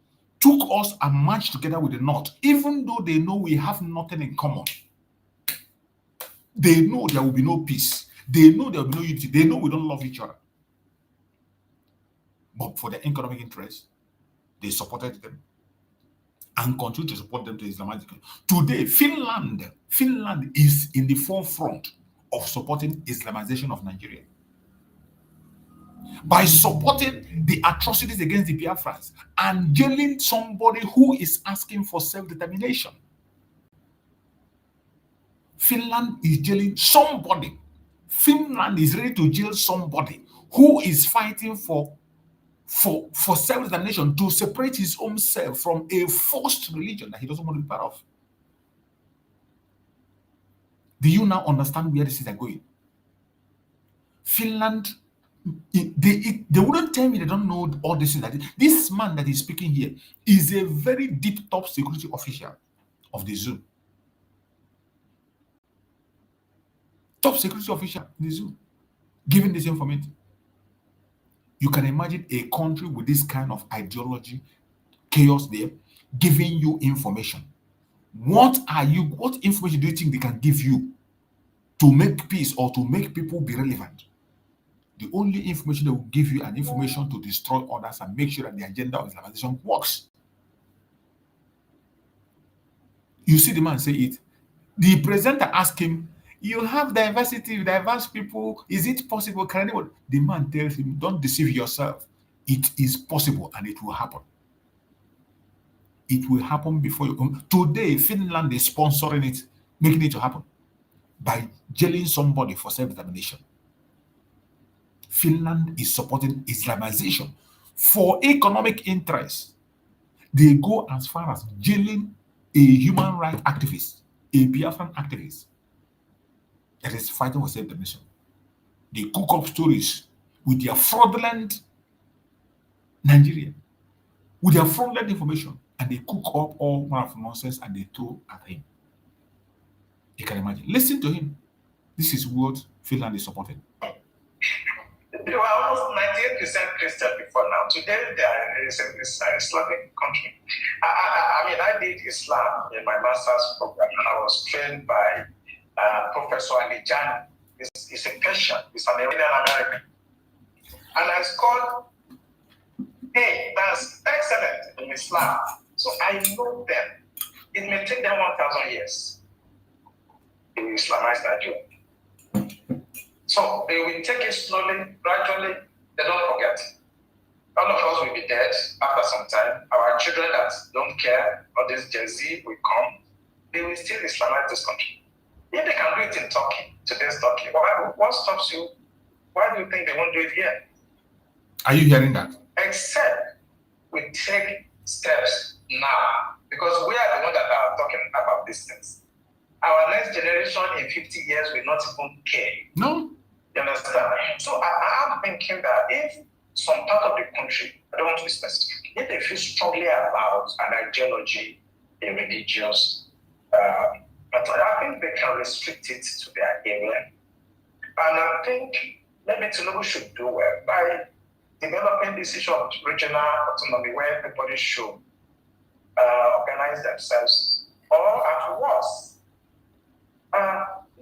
took us and merged together with the North, even though they know we have nothing in common. They know there will be no peace. They know there will be no unity. They know we don't love each other. But for their economic interest, they supported them and continue to support them to Islamize. Today, Finland is in the forefront of supporting Islamization of Nigeria. By supporting the atrocities against the Biafrans and jailing somebody who is asking for self-determination. Finland is jailing somebody Finland is ready to jail somebody who is fighting for self-determination, to separate his own self from a forced religion that he doesn't want to be part of. Do you now understand where this is going? Finland, they wouldn't tell me they don't know all this. This man that is speaking here is a very deep top security official of the zoo. Top security official in the zoo, giving this information. You can imagine a country with this kind of ideology, chaos there, giving you information. What information do you think they can give you to make peace or to make people be relevant? The only information they will give you, an information to destroy others and make sure that the agenda of Islamization works. You see the man say it. The presenter asked him, you have diversity, diverse people. Is it possible? Can anyone? The man tells him, don't deceive yourself. It is possible and it will happen. It will happen before you. Today, Finland is sponsoring it, making it to happen by jailing somebody for self-determination. Finland is supporting Islamization for economic interests. They go as far as jailing a human rights activist, a Biafran activist that is fighting for self-determination. They cook up stories with their fraudulent Nigerian, with their fraudulent information, and they cook up all manner of nonsense and they throw at him. You can imagine. Listen to him. This is what Finland is supporting. They were almost 98% Christian before now. Today, they are an Islamic country. I did Islam in my master's program, and I was trained by Professor Nigerian. He's a Persian. He's an Iranian American. And I scored, hey, that's excellent in Islam. So I know them. It may take them 1,000 years to Islamize Nigeria. So they will take it slowly, gradually. They don't forget. All of us will be dead after some time. Our children that don't care, or this Gen Z will come. They will still Islamize this country. If they can do it in Turkey, today's Turkey, what stops you? Why do you think they won't do it here? Are you hearing that? Except we take steps now, because we are the ones that are talking about these things. Our next generation in 50 years will not even care. No. You understand? So I am thinking that if some part of the country, I don't want to be specific, if they feel strongly about an ideology, a religious, but I think they can restrict it to their area. And I think maybe Tinubu should do well by developing this issue of regional autonomy where everybody should organize themselves, or at worst,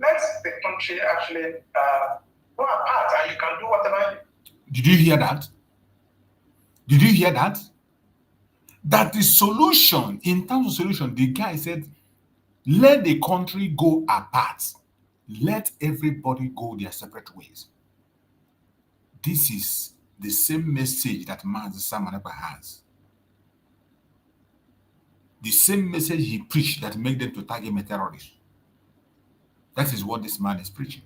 let the country actually go apart and you can do whatever. Did you hear that? Did you hear that? That the solution, in terms of solution, the guy said, let the country go apart. Let everybody go their separate ways. This is the same message that Simon Ekpa has. The same message he preached that made them to target a terrorist. That is what this man is preaching.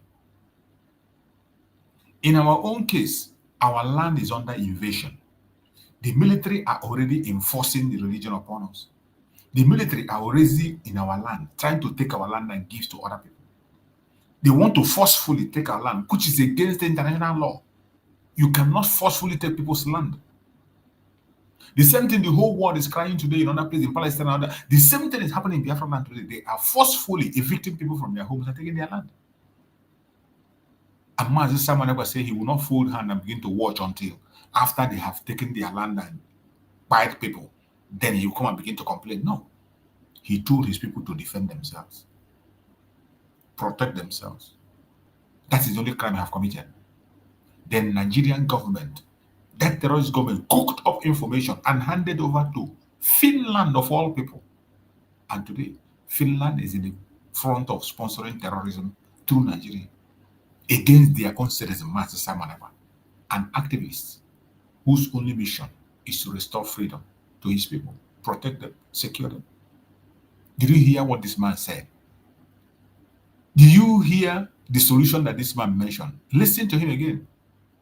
In our own case, our land is under invasion. The military are already enforcing the religion upon us. The military are already in our land, trying to take our land and give to other people. They want to forcefully take our land, which is against the international law. You cannot forcefully take people's land. The same thing the whole world is crying today in other places, in Palestine and other. The same thing is happening in Biafra land today. They are forcefully evicting people from their homes and taking their land. And Simon Ekpa say he will not fold hand and begin to watch until after they have taken their land and bite people. Then he will come and begin to complain. No. He told his people to defend themselves. Protect themselves. That is the only crime I have committed. Then Nigerian government, that terrorist government, cooked up information and handed over to Finland of all people. And today, Finland is in the front of sponsoring terrorism through Nigeria against their own citizen, Master Simon Ekpa, an activist whose only mission is to restore freedom to his people, protect them, secure them. Did you hear what this man said? Do you hear the solution that this man mentioned. Listen to him again.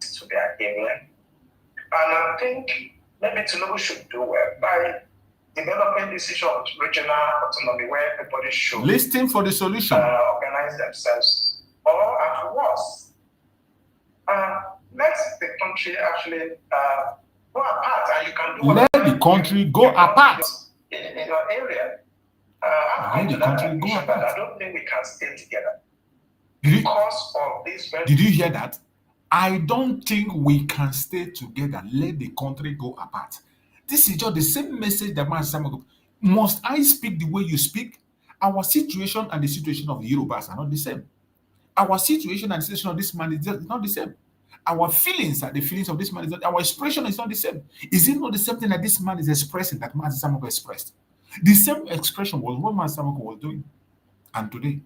To their England. And I think maybe Tinubu should do well by developing this issue of regional autonomy where everybody should listen for the solution. Organize themselves. Or at worst, let the country actually go apart, and you can do let the country go apart in your area. let the country go apart. I don't think we can stay together Did because of this. Did you hear that? I don't think we can stay together. Let the country go apart. This is just the same message that man Samuel. Must I speak the way you speak? Our situation and the situation of the Yorubas are not the same. Our situation and the situation of this man is not the same. Our feelings are the feelings of this man. Is not, our expression is not the same. Is it not the same thing that this man is expressing that Mazi Samuel expressed? The same expression was what Mazi Samuel was doing. And today,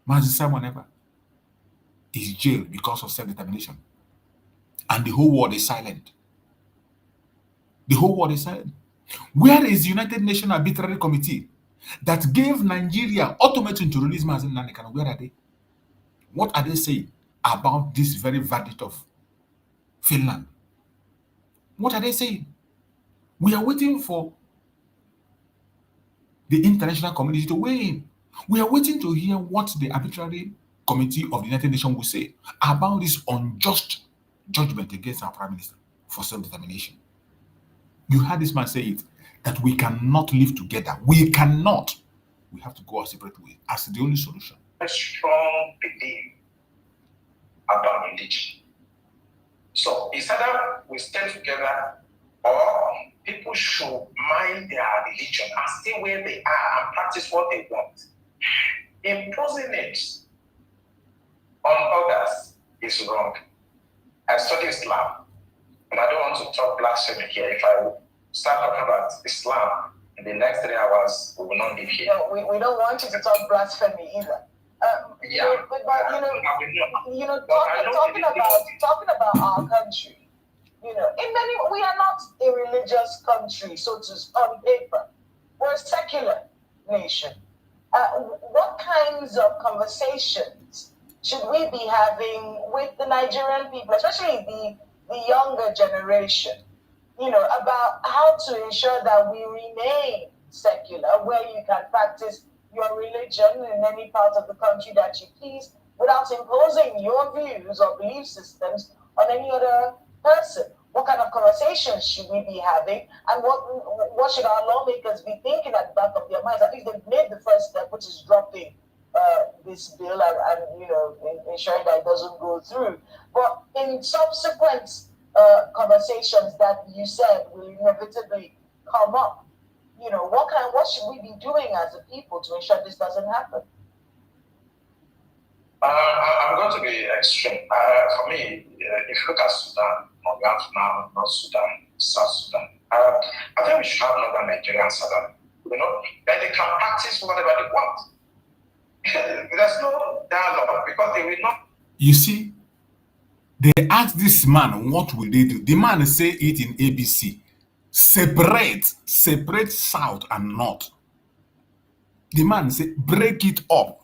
Mazi Samuel Ekpa is jailed because of self-determination. And the whole world is silent. The whole world is silent. Where is the United Nations Arbitrary Committee that gave Nigeria ultimatum to release Mazi Nnamdi? Where are they? What are they saying about this very verdict of Finland? What are they saying? We are waiting for the international community to weigh in. We are waiting to hear what the arbitrary committee of the United Nations will say about this unjust judgment against our prime minister for self-determination. You heard this man say it, that we cannot live together. We cannot. We have to go our separate ways as the only solution. A strong belief about religion. So it's either we stay together or people should mind their religion and stay where they are and practice what they want. Imposing it on others is wrong. I study Islam, and I don't want to talk blasphemy here. If I start talking about Islam in the next 3 hours, we will not live here. No, we don't want you to talk blasphemy either. Talking about our country, in many, we are not a religious country, so to on paper. We're a secular nation. What kinds of conversations should we be having with the Nigerian people, especially the younger generation, about how to ensure that we remain secular, where you can practice your religion in any part of the country that you please without imposing your views or belief systems on any other person? What kind of conversations should we be having, and what should our lawmakers be thinking at the back of their minds? At least they've made the first step, which is dropping this bill and ensuring that it doesn't go through. But in subsequent conversations that you said will inevitably come up, what should we be doing as a people to ensure this doesn't happen? I'm going to be extreme. For me, if you look at Sudan, we have now North Sudan, South Sudan. I think we should have Northern Nigeria and Southern. Then they can practice whatever they want. There's no dialogue because they will not. You see, they asked this man, what will they do? The man say it in ABC. Separate South and North. The man say, break it up.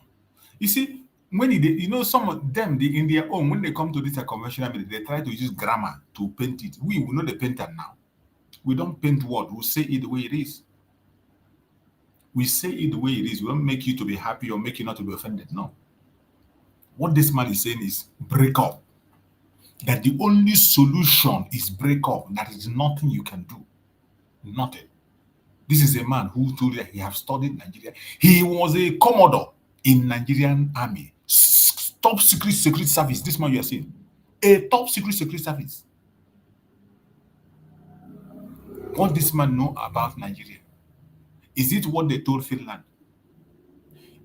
You see, when some of them, in their own, when they come to this conventional media, they try to use grammar to paint it. We know the painter now. We don't paint word. We say it the way it is. We say it the way it is. We don't make you to be happy or make you not to be offended. No. What this man is saying is break up. That the only solution is break up. That is nothing you can do. Nothing. This is a man who told you that he have studied Nigeria. He was a commodore in Nigerian army. Top secret service. This man you are seeing. A top secret service. What this man know about Nigeria? Is it what they told Finland?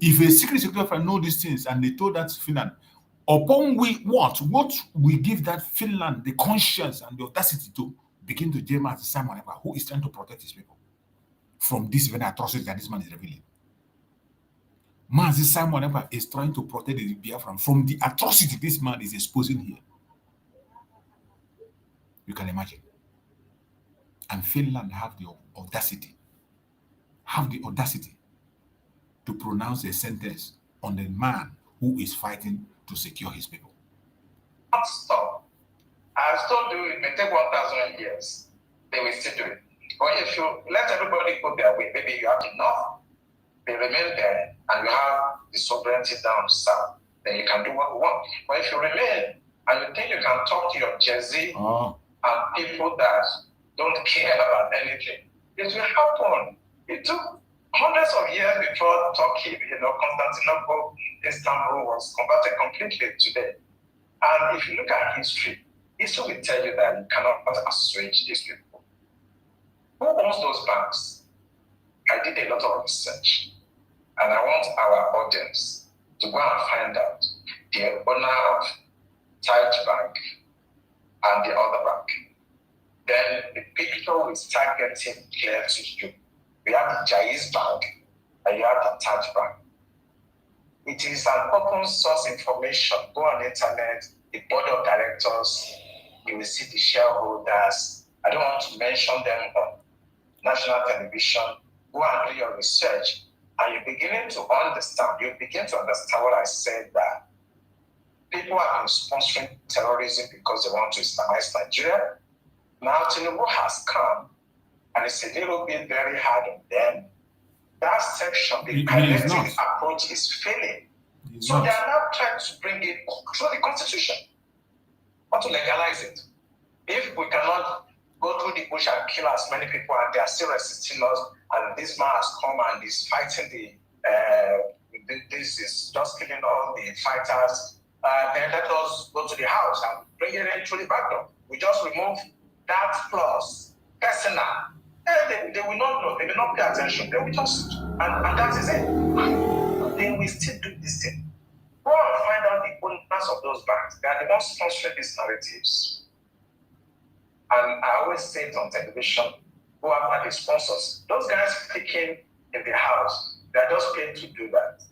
If a secret officer know these things and they told that Finland, upon what we give that Finland the conscience and the audacity to begin to jail as Simon Ekpa, who is trying to protect his people from this very atrocity that this man is revealing. Mazi Simon Ekpa is trying to protect the Biafran from the atrocity this man is exposing here. You can imagine. And Finland have the audacity to pronounce a sentence on the man who is fighting to secure his people. Not stop. I told you it may take 1,000 years. They will still do it. But if you let everybody go their way, maybe you have enough. They remain there and you have the sovereignty down south. Then you can do what you want. But if you remain and you think you can talk to your Jersey and people that don't care about anything, it will happen. It took hundreds of years before Turkey, Constantinople, Istanbul was converted completely today. And if you look at history will tell you that you cannot assuage these people. Who owns those banks? I did a lot of research, and I want our audience to go and find out the owner of Taj Bank and the other bank. Then the picture will start getting clear to you. You have the Jaiz Bank and you have the Taj Bank. It is an open source information. Go on the internet, the board of directors, you will see the shareholders. I don't want to mention them on national television. Go and do your research, and you're beginning to understand. You begin to understand what I said, that people are sponsoring terrorism because they want to Islamize Nigeria. Now Tinubu has come, and it's a little bit very hard on them. That section, the collective approach is failing. So they are now trying to bring it through the constitution, or to legalize it. If we cannot go through the bush and kill as many people, and they are still resisting us, and this man has come and is fighting this is just killing all the fighters, then let us go to the house and bring it in through the back door. We just remove that clause, personal. They will not know, they will not pay attention, they will just, and that is it. They will still do this thing. Go and find out the owners of those banks. They are the ones sponsoring these narratives. And I always say it on television, who are the sponsors. Those guys speaking in the house, they are just paid to do that.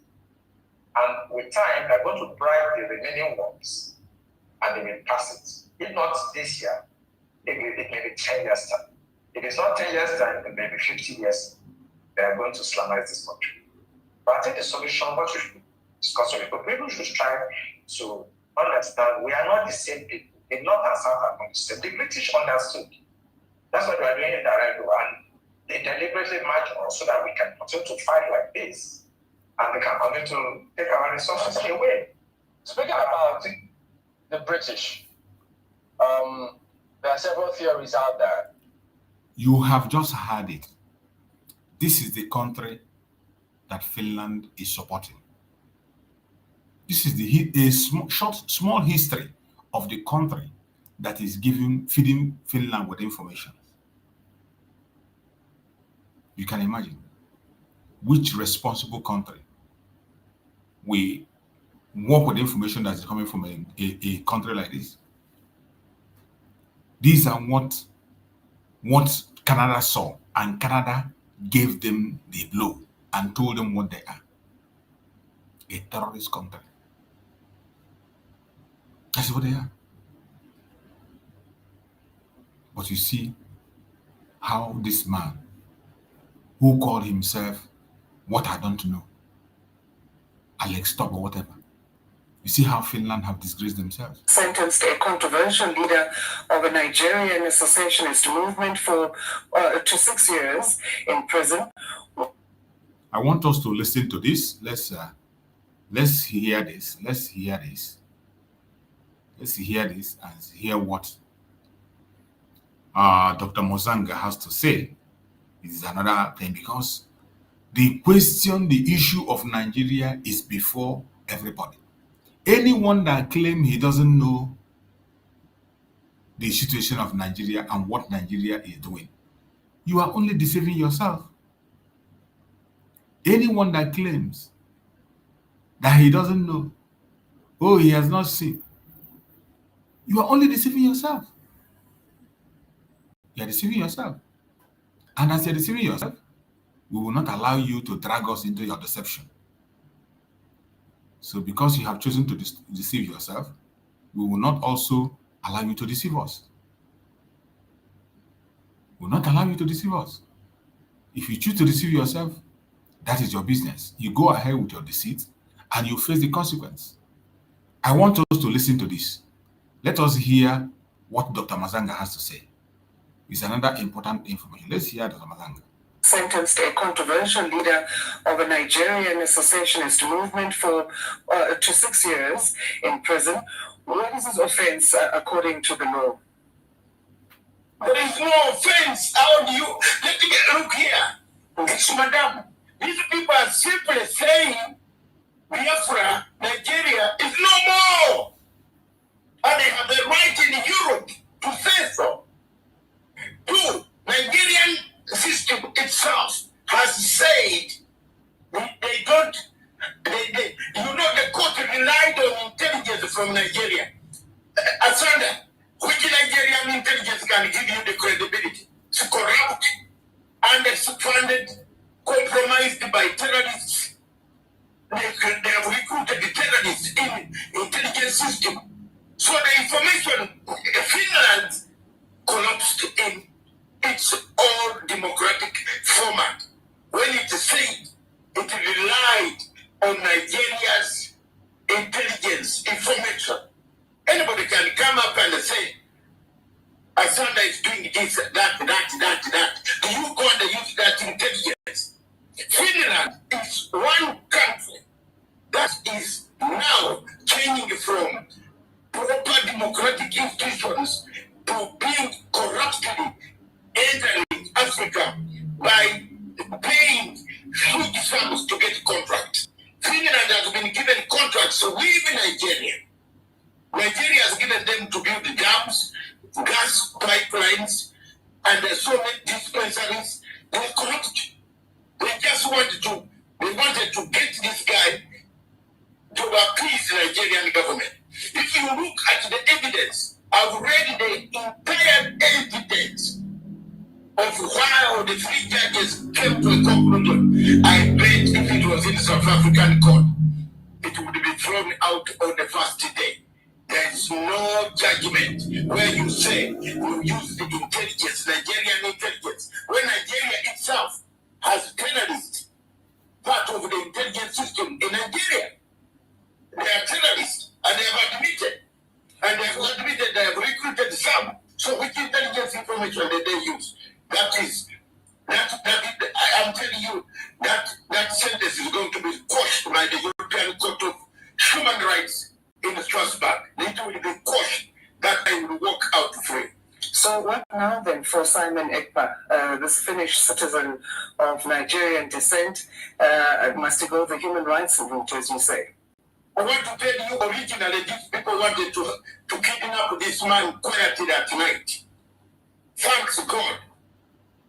And with time, they're going to bribe the remaining ones, and they will pass it. If not this year, it may be 10 years time. If it's not 10 years time, it may be 50 years. They are going to Islamize this country. But I think the solution, what we should discuss with people should try to understand we are not the same people. The North and South are not the same. The British understood. That's what we are doing in Nigeria, and they deliberately march on so that we can continue to fight like this, and they can continue to take our resources away. Speaking about the British, there are several theories out there. You have just heard it. This is the country that Finland is supporting. This is small history of the country that is feeding Finland with information. You can imagine which responsible country we work with information that is coming from a country like this. These are what Canada saw, and Canada gave them the blow and told them what they are. A terrorist country. That's what they are. But you see how this man, who called himself what I don't know, Alex Top or whatever, you see how Finland have disgraced themselves. Sentenced a controversial leader of a Nigerian secessionist movement to 6 years in prison. I want us to listen to this. Let's hear this. Let's hear this. Let's hear this and hear what Dr. Mozanga has to say. This is another thing, because the issue of Nigeria is before everybody. Anyone that claims he doesn't know the situation of Nigeria and what Nigeria is doing, you are only deceiving yourself. Anyone that claims that he doesn't know, he has not seen, you are only deceiving yourself. You are deceiving yourself. And as you're deceiving yourself, we will not allow you to drag us into your deception. So because you have chosen to deceive yourself, we will not also allow you to deceive us. We will not allow you to deceive us. If you choose to deceive yourself, that is your business. You go ahead with your deceit, and you face the consequence. I want us to listen to this. Let us hear what Dr. Mazanga has to say. It's another important information. Let's hear Dr. Mazanga. Sentenced a controversial leader of a Nigerian secessionist movement to 6 years in prison. What is his offense according to the law? There is no offense. How do you look here? Madam, these people are simply saying Biafra, Nigeria is no more. And they have the right in Europe to say so. Two, Nigerian system itself has said they don't, the court relied on intelligence from Nigeria. Asanda, which Nigerian intelligence can give you the credibility? It's corrupt and it's funded, compromised by terrorists. They have recruited the terrorists in intelligence system. So the information, Finland collapsed in its own democratic format. When it said it relied on Nigeria's intelligence information, anybody can come up and say, Asanda is doing this, that. Do you go and use that intelligence? Finland is one country that is now changing from proper democratic institutions to being corruptly entering Africa by paying huge sums to get contracts. Finland has been given contracts with Nigeria. Nigeria has given them to build dams, gas pipelines, and so many dispensaries. They are corrupt. They just wanted to get this guy to appease the Nigerian government. If you look at the evidence, I've read the entire evidence of why the three judges came to a conclusion. I bet if it was in the South African court, it would be thrown out on the first day. There is no judgment where you say you use the intelligence, Nigerian intelligence, when Nigeria itself has terrorists, part of the intelligence system in Nigeria. They are terrorists, and they have admitted, they have recruited some. So which intelligence information did they use? I'm telling you, that sentence is going to be quashed by the European Court of Human Rights in Strasbourg. It will be quashed. That I will walk out free. So what now then for Simon Ekpa, this Finnish citizen of Nigerian descent, must he go the human rights route, as you say? I want to tell you, originally, these people wanted to kidnap this man quietly at night. Thanks God,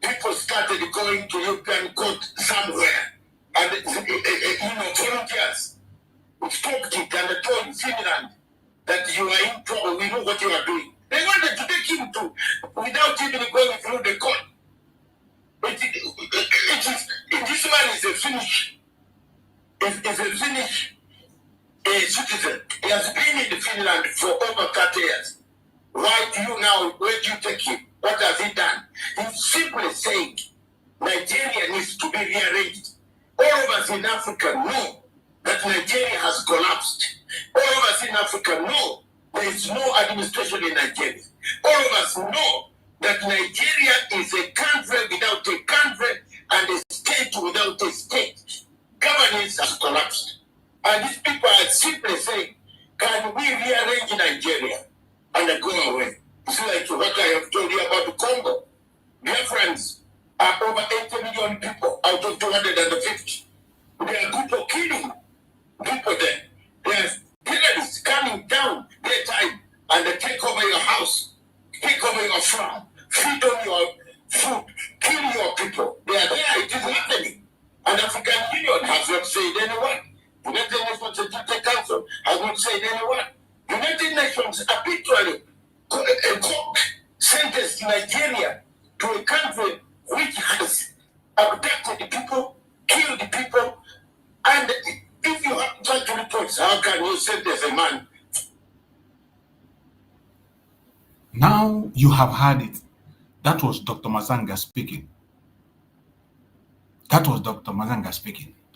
people started going to European court somewhere, and volunteers stopped it and told Finland that you are in trouble. We know what you are doing. They wanted to take him to, without even going through the court. This man is a Finnish. Is a Finnish citizen. He has been in Finland for over 30 years. Why do you take him? What has he done? He's simply saying Nigeria needs to be rearranged. All of us in Africa know that Nigeria has collapsed. All of us in Africa know there is no administration in Nigeria. All of us know that Nigeria is a country without a country and a state without a state. Governance has collapsed. And these people are simply saying, can we rearrange Nigeria and go away? It's like what I have told you about the Congo. Biafrans are over 80 million people out of 250. There are people killing people there. There are terrorists coming down their time and they take over your house, take over your farm, feed on your food, kill your people. They are there. It is happening. And the African Union has not said anyone. United Nations Security Council has not said anyone. United Nations habitually sentenced Nigeria to a country which has abducted the people, killed the people, and if you have such reports, how can you sentence a man? Now you have heard it. That was Dr. Mazanga speaking.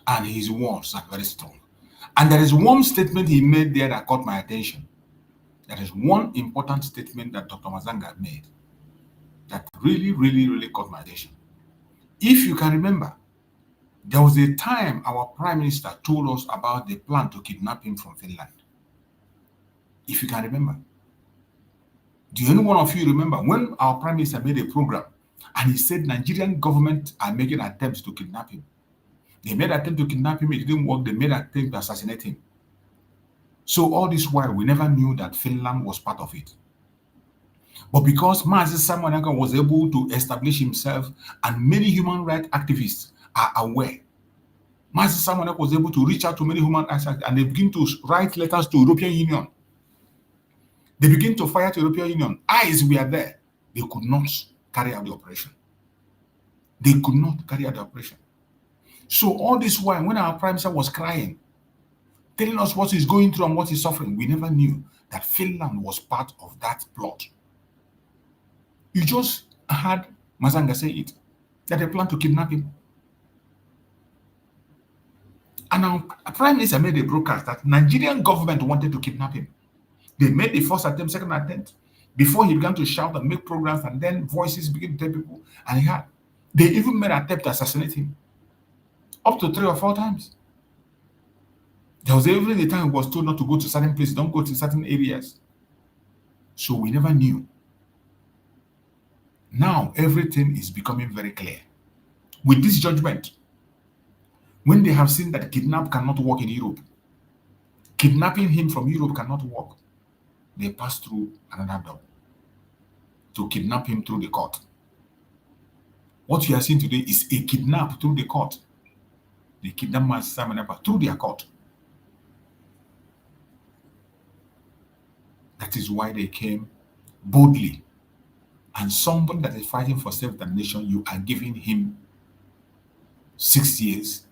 And his words are very strong. And there is one statement he made there that caught my attention. There is one important statement that Dr. Mazanga made that really, really, really caught my attention. If you can remember, there was a time our Prime Minister told us about the plan to kidnap him from Finland. If you can remember. Do any one of you remember when our Prime Minister made a program and he said Nigerian government are making attempts to kidnap him? They made an attempt to kidnap him, it didn't work, they made an attempt to assassinate him. So all this while, we never knew that Finland was part of it. But because Mazi Simon Ekpa was able to establish himself and many human rights activists are aware, Mazi Simon Ekpa was able to reach out to many human rights activists and they begin to write letters to European Union. They begin to fire to European Union. Eyes were there. They could not carry out the operation. They could not carry out the operation. So all this while, when our Prime Minister was crying, telling us what he's going through and what he's suffering, we never knew that Finland was part of that plot. You just heard Mazanga say it, that they plan to kidnap him. And our Prime Minister made a broadcast that Nigerian government wanted to kidnap him. They made the first attempt, second attempt, before he began to shout and make programs, and then voices began to tell people, and he had. They even made an attempt to assassinate him, up to 3 or 4 times. There was even the time he was told not to go to certain places, don't go to certain areas. So we never knew. Now everything is becoming very clear. With this judgment, when they have seen that kidnap cannot work in Europe, kidnapping him from Europe cannot work, they pass through another door to kidnap him through the court. What you are seeing today is a kidnap through the court. They kidnap Simon Ekpa through their court. That is why they came boldly. And somebody that is fighting for self-determination, you are giving him 6 years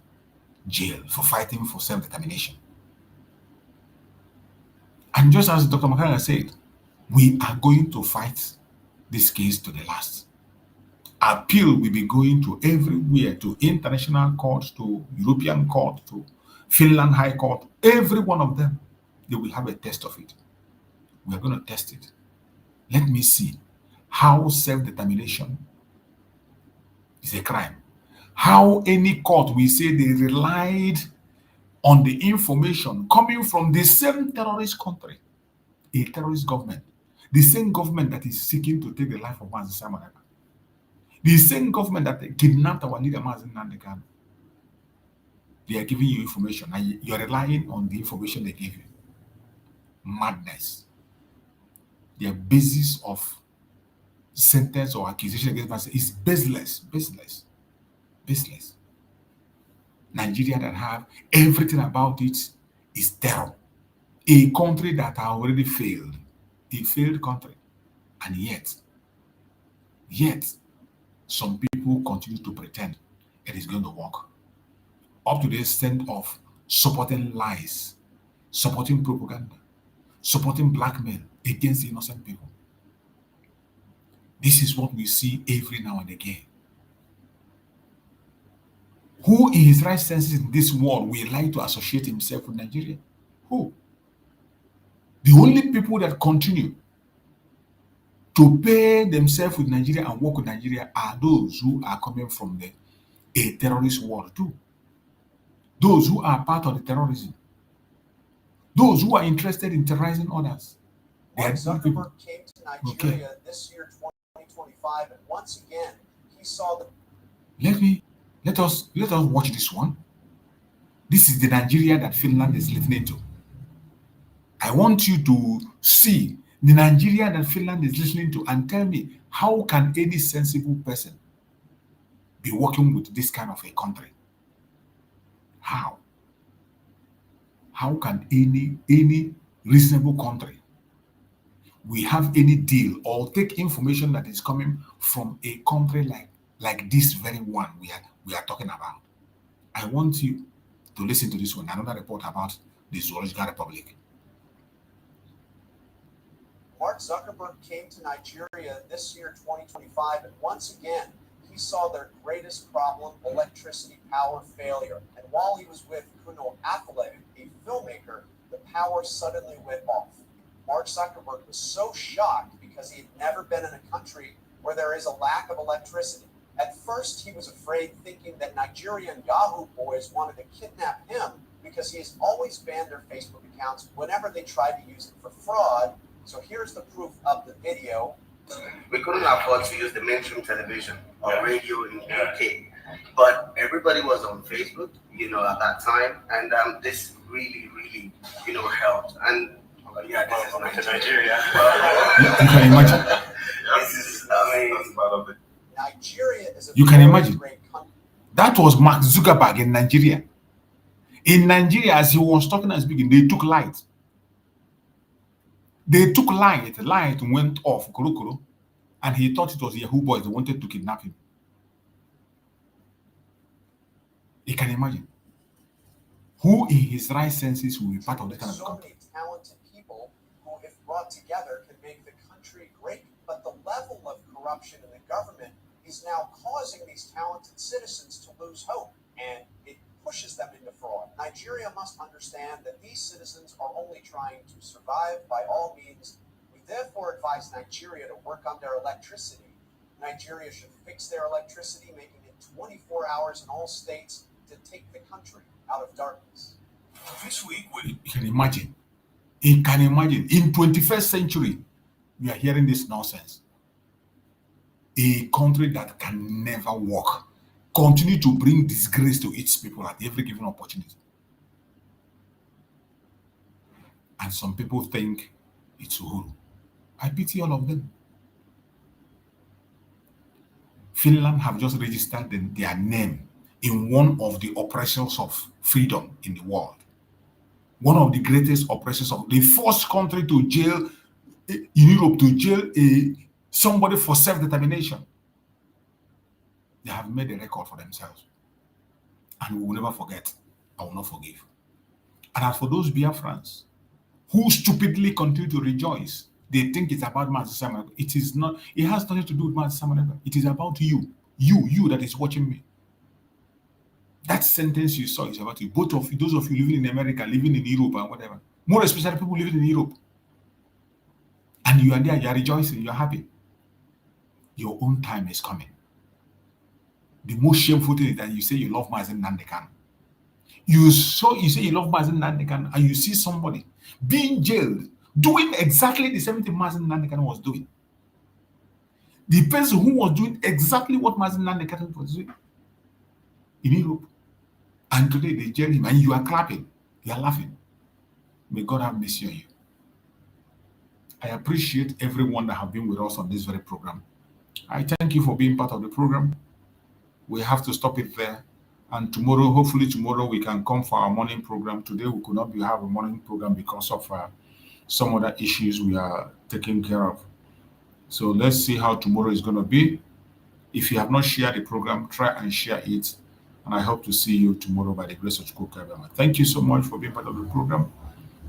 jail for fighting for self-determination. And just as Dr. Makanga said, we are going to fight this case to the last. Appeal will be going to everywhere, to international courts, to European court, to Finland High Court, every one of them. They will have a test of it. We are going to test it. Let me see how self-determination is a crime. How any court will say they relied on the information coming from the same terrorist country, a terrorist government, the same government that is seeking to take the life of Mazi Simon Ekpa, the same government that kidnapped our leader Mazi Nnamdi Kanu. They are giving you information and you are relying on the information they give you. Madness. Their basis of sentence or accusation against Mazi is baseless. Nigeria that have everything about it is terror. A country that has already failed. A failed country. And yet, some people continue to pretend it is going to work. Up to the extent of supporting lies, supporting propaganda, supporting blackmail against innocent people. This is what we see every now and again. Who in his right senses in this world will like to associate himself with Nigeria? Who? The only people that continue to pay themselves with Nigeria and work with Nigeria are those who are coming from a terrorist world too. Those who are part of the terrorism. Those who are interested in terrorizing others. Zuckerberg came to Nigeria this year, 2025, and once again, he saw the... Let us watch this one. This is the Nigeria that Finland is listening to. I want you to see the Nigeria that Finland is listening to and tell me, how can any sensible person be working with this kind of a country? How? How can any reasonable country we have any deal or take information that is coming from a country like this very one we are talking about? I want you to listen to this one, another report about the Zoological Republic. Mark Zuckerberg came to Nigeria this year, 2025, and once again, he saw their greatest problem, electricity power failure. And while he was with Kuno Athletic, a filmmaker, the power suddenly went off. Mark Zuckerberg was so shocked because he had never been in a country where there is a lack of electricity. At first, he was afraid, thinking that Nigerian Yahoo boys wanted to kidnap him because he has always banned their Facebook accounts whenever they tried to use it for fraud. So here's the proof of the video. We couldn't afford to use the mainstream television or radio in the UK, but everybody was on Facebook, at that time, and this really, helped. And this is Nigeria. You can imagine. Nigeria is a you can imagine. That was Mark Zuckerberg in Nigeria. In Nigeria, as he was talking and speaking, they took light. Light went off, and he thought it was Yahoo boys that wanted to kidnap him. You can imagine. Who in his right senses will be part of that kind of country? So many talented people who, if brought together, can make the country great, but the level of corruption in the government is now causing these talented citizens to lose hope, and it pushes them into fraud. Nigeria must understand that these citizens are only trying to survive by all means. We therefore advise Nigeria to work on their electricity. Nigeria should fix their electricity, making it 24 hours in all states to take the country out of darkness. This week, you can imagine. In 21st century, we are hearing this nonsense. A country that can never work, continue to bring disgrace to its people at every given opportunity. And some people think it's Uhuru. I pity all of them. Finland have just registered their name in one of the oppressions of freedom in the world. One of the greatest oppressions of the first country to jail in Europe, to jail somebody for self-determination. They have made a record for themselves. And we will never forget. I will not forgive. And as for those Biafrans who stupidly continue to rejoice, they think it's about Mazi Simon. It is not. It has nothing to do with Mazi Simon. It is about you. You that is watching me. That sentence you saw is about you. Both of you, those of you living in America, living in Europe and whatever. More especially people living in Europe. And you are there, you are rejoicing, you are happy. Your own time is coming. The most shameful thing is that you say you love Mazi Nandekan. You say you love Mazi Nandekan and you see somebody being jailed, doing exactly the same thing Mazi Nandekan was doing. The person who was doing exactly what Mazi Nandekan was doing in Europe. And today they jail him and you are clapping, you are laughing. May God have mercy on you. I appreciate everyone that have been with us on this very program. I thank you for being part of the program. We have to stop it there. And tomorrow, hopefully tomorrow, we can come for our morning program. Today, we could not have a morning program because of some other issues we are taking care of. So let's see how tomorrow is going to be. If you have not shared the program, try and share it. And I hope to see you tomorrow by the grace of Chukwu. Thank you so much for being part of the program.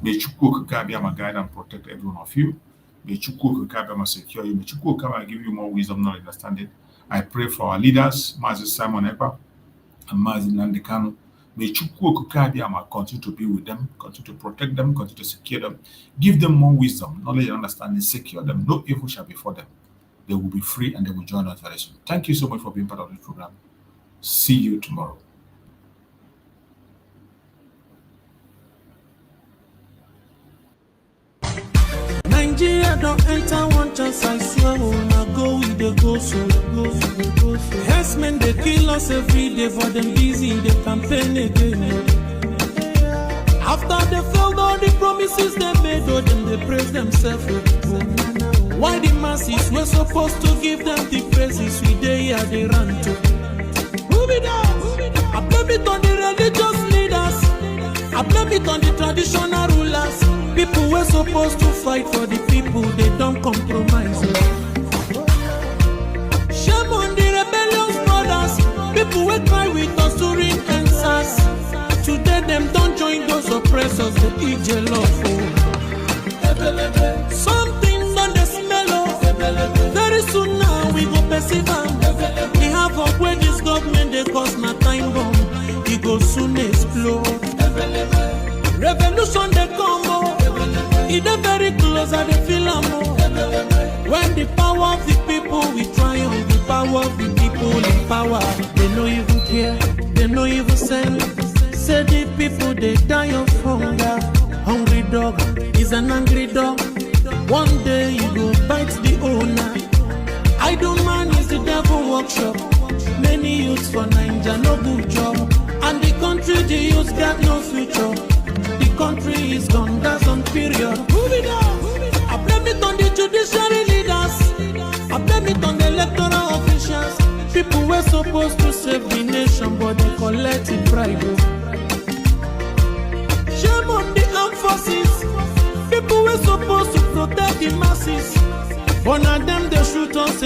May Chukwu guide and protect every one of you. May Chukwu secure you. May Chukwu give you more wisdom, knowledge, understanding. I pray for our leaders, Mazi Simon Ekpa and Mazi Nandekan. May Chukwu continue to be with them, continue to protect them, continue to secure them. Give them more wisdom, knowledge, and understanding. Secure them. No evil shall befall them. They will be free and they will join us very soon. Thank you so much for being part of this program. See you tomorrow. Nigeria don't enter one chance, I swear, now go with the go so. Yes, men, they kill us every day, for them busy, they campaign again. After they failed all the promises they made, oh, then they praise themselves. Why the masses were supposed to give them the praises we they are they run to? Who be that? I blame it on the religious leaders. I blame it on the traditional rulers. People were supposed to fight for the people, they don't compromise. Shame on the rebellious brothers. People will cry with us during answers. Today them don't join those oppressors, they eat jealous. Something on the smell of. Very soon now we go perceive. We have up where this government they cause my time bomb. It go soon explode. Rebel the power of the people we triumph, the power of the people in power. They no even care, they no even send. Say the people they die of hunger. Hungry dog is an angry dog. One day you go bite the owner. Idle man is the devil workshop. Many youths for Nigeria no good job. And the country the youths got no future. The country is gone, that's on period. Move it on. I blame it on the judiciary leaders. I blame it on the electoral officials. People were supposed to save the nation, but they collect in bribe. Shame on the armed forces. People were supposed to protect the masses. One of them they shoot us.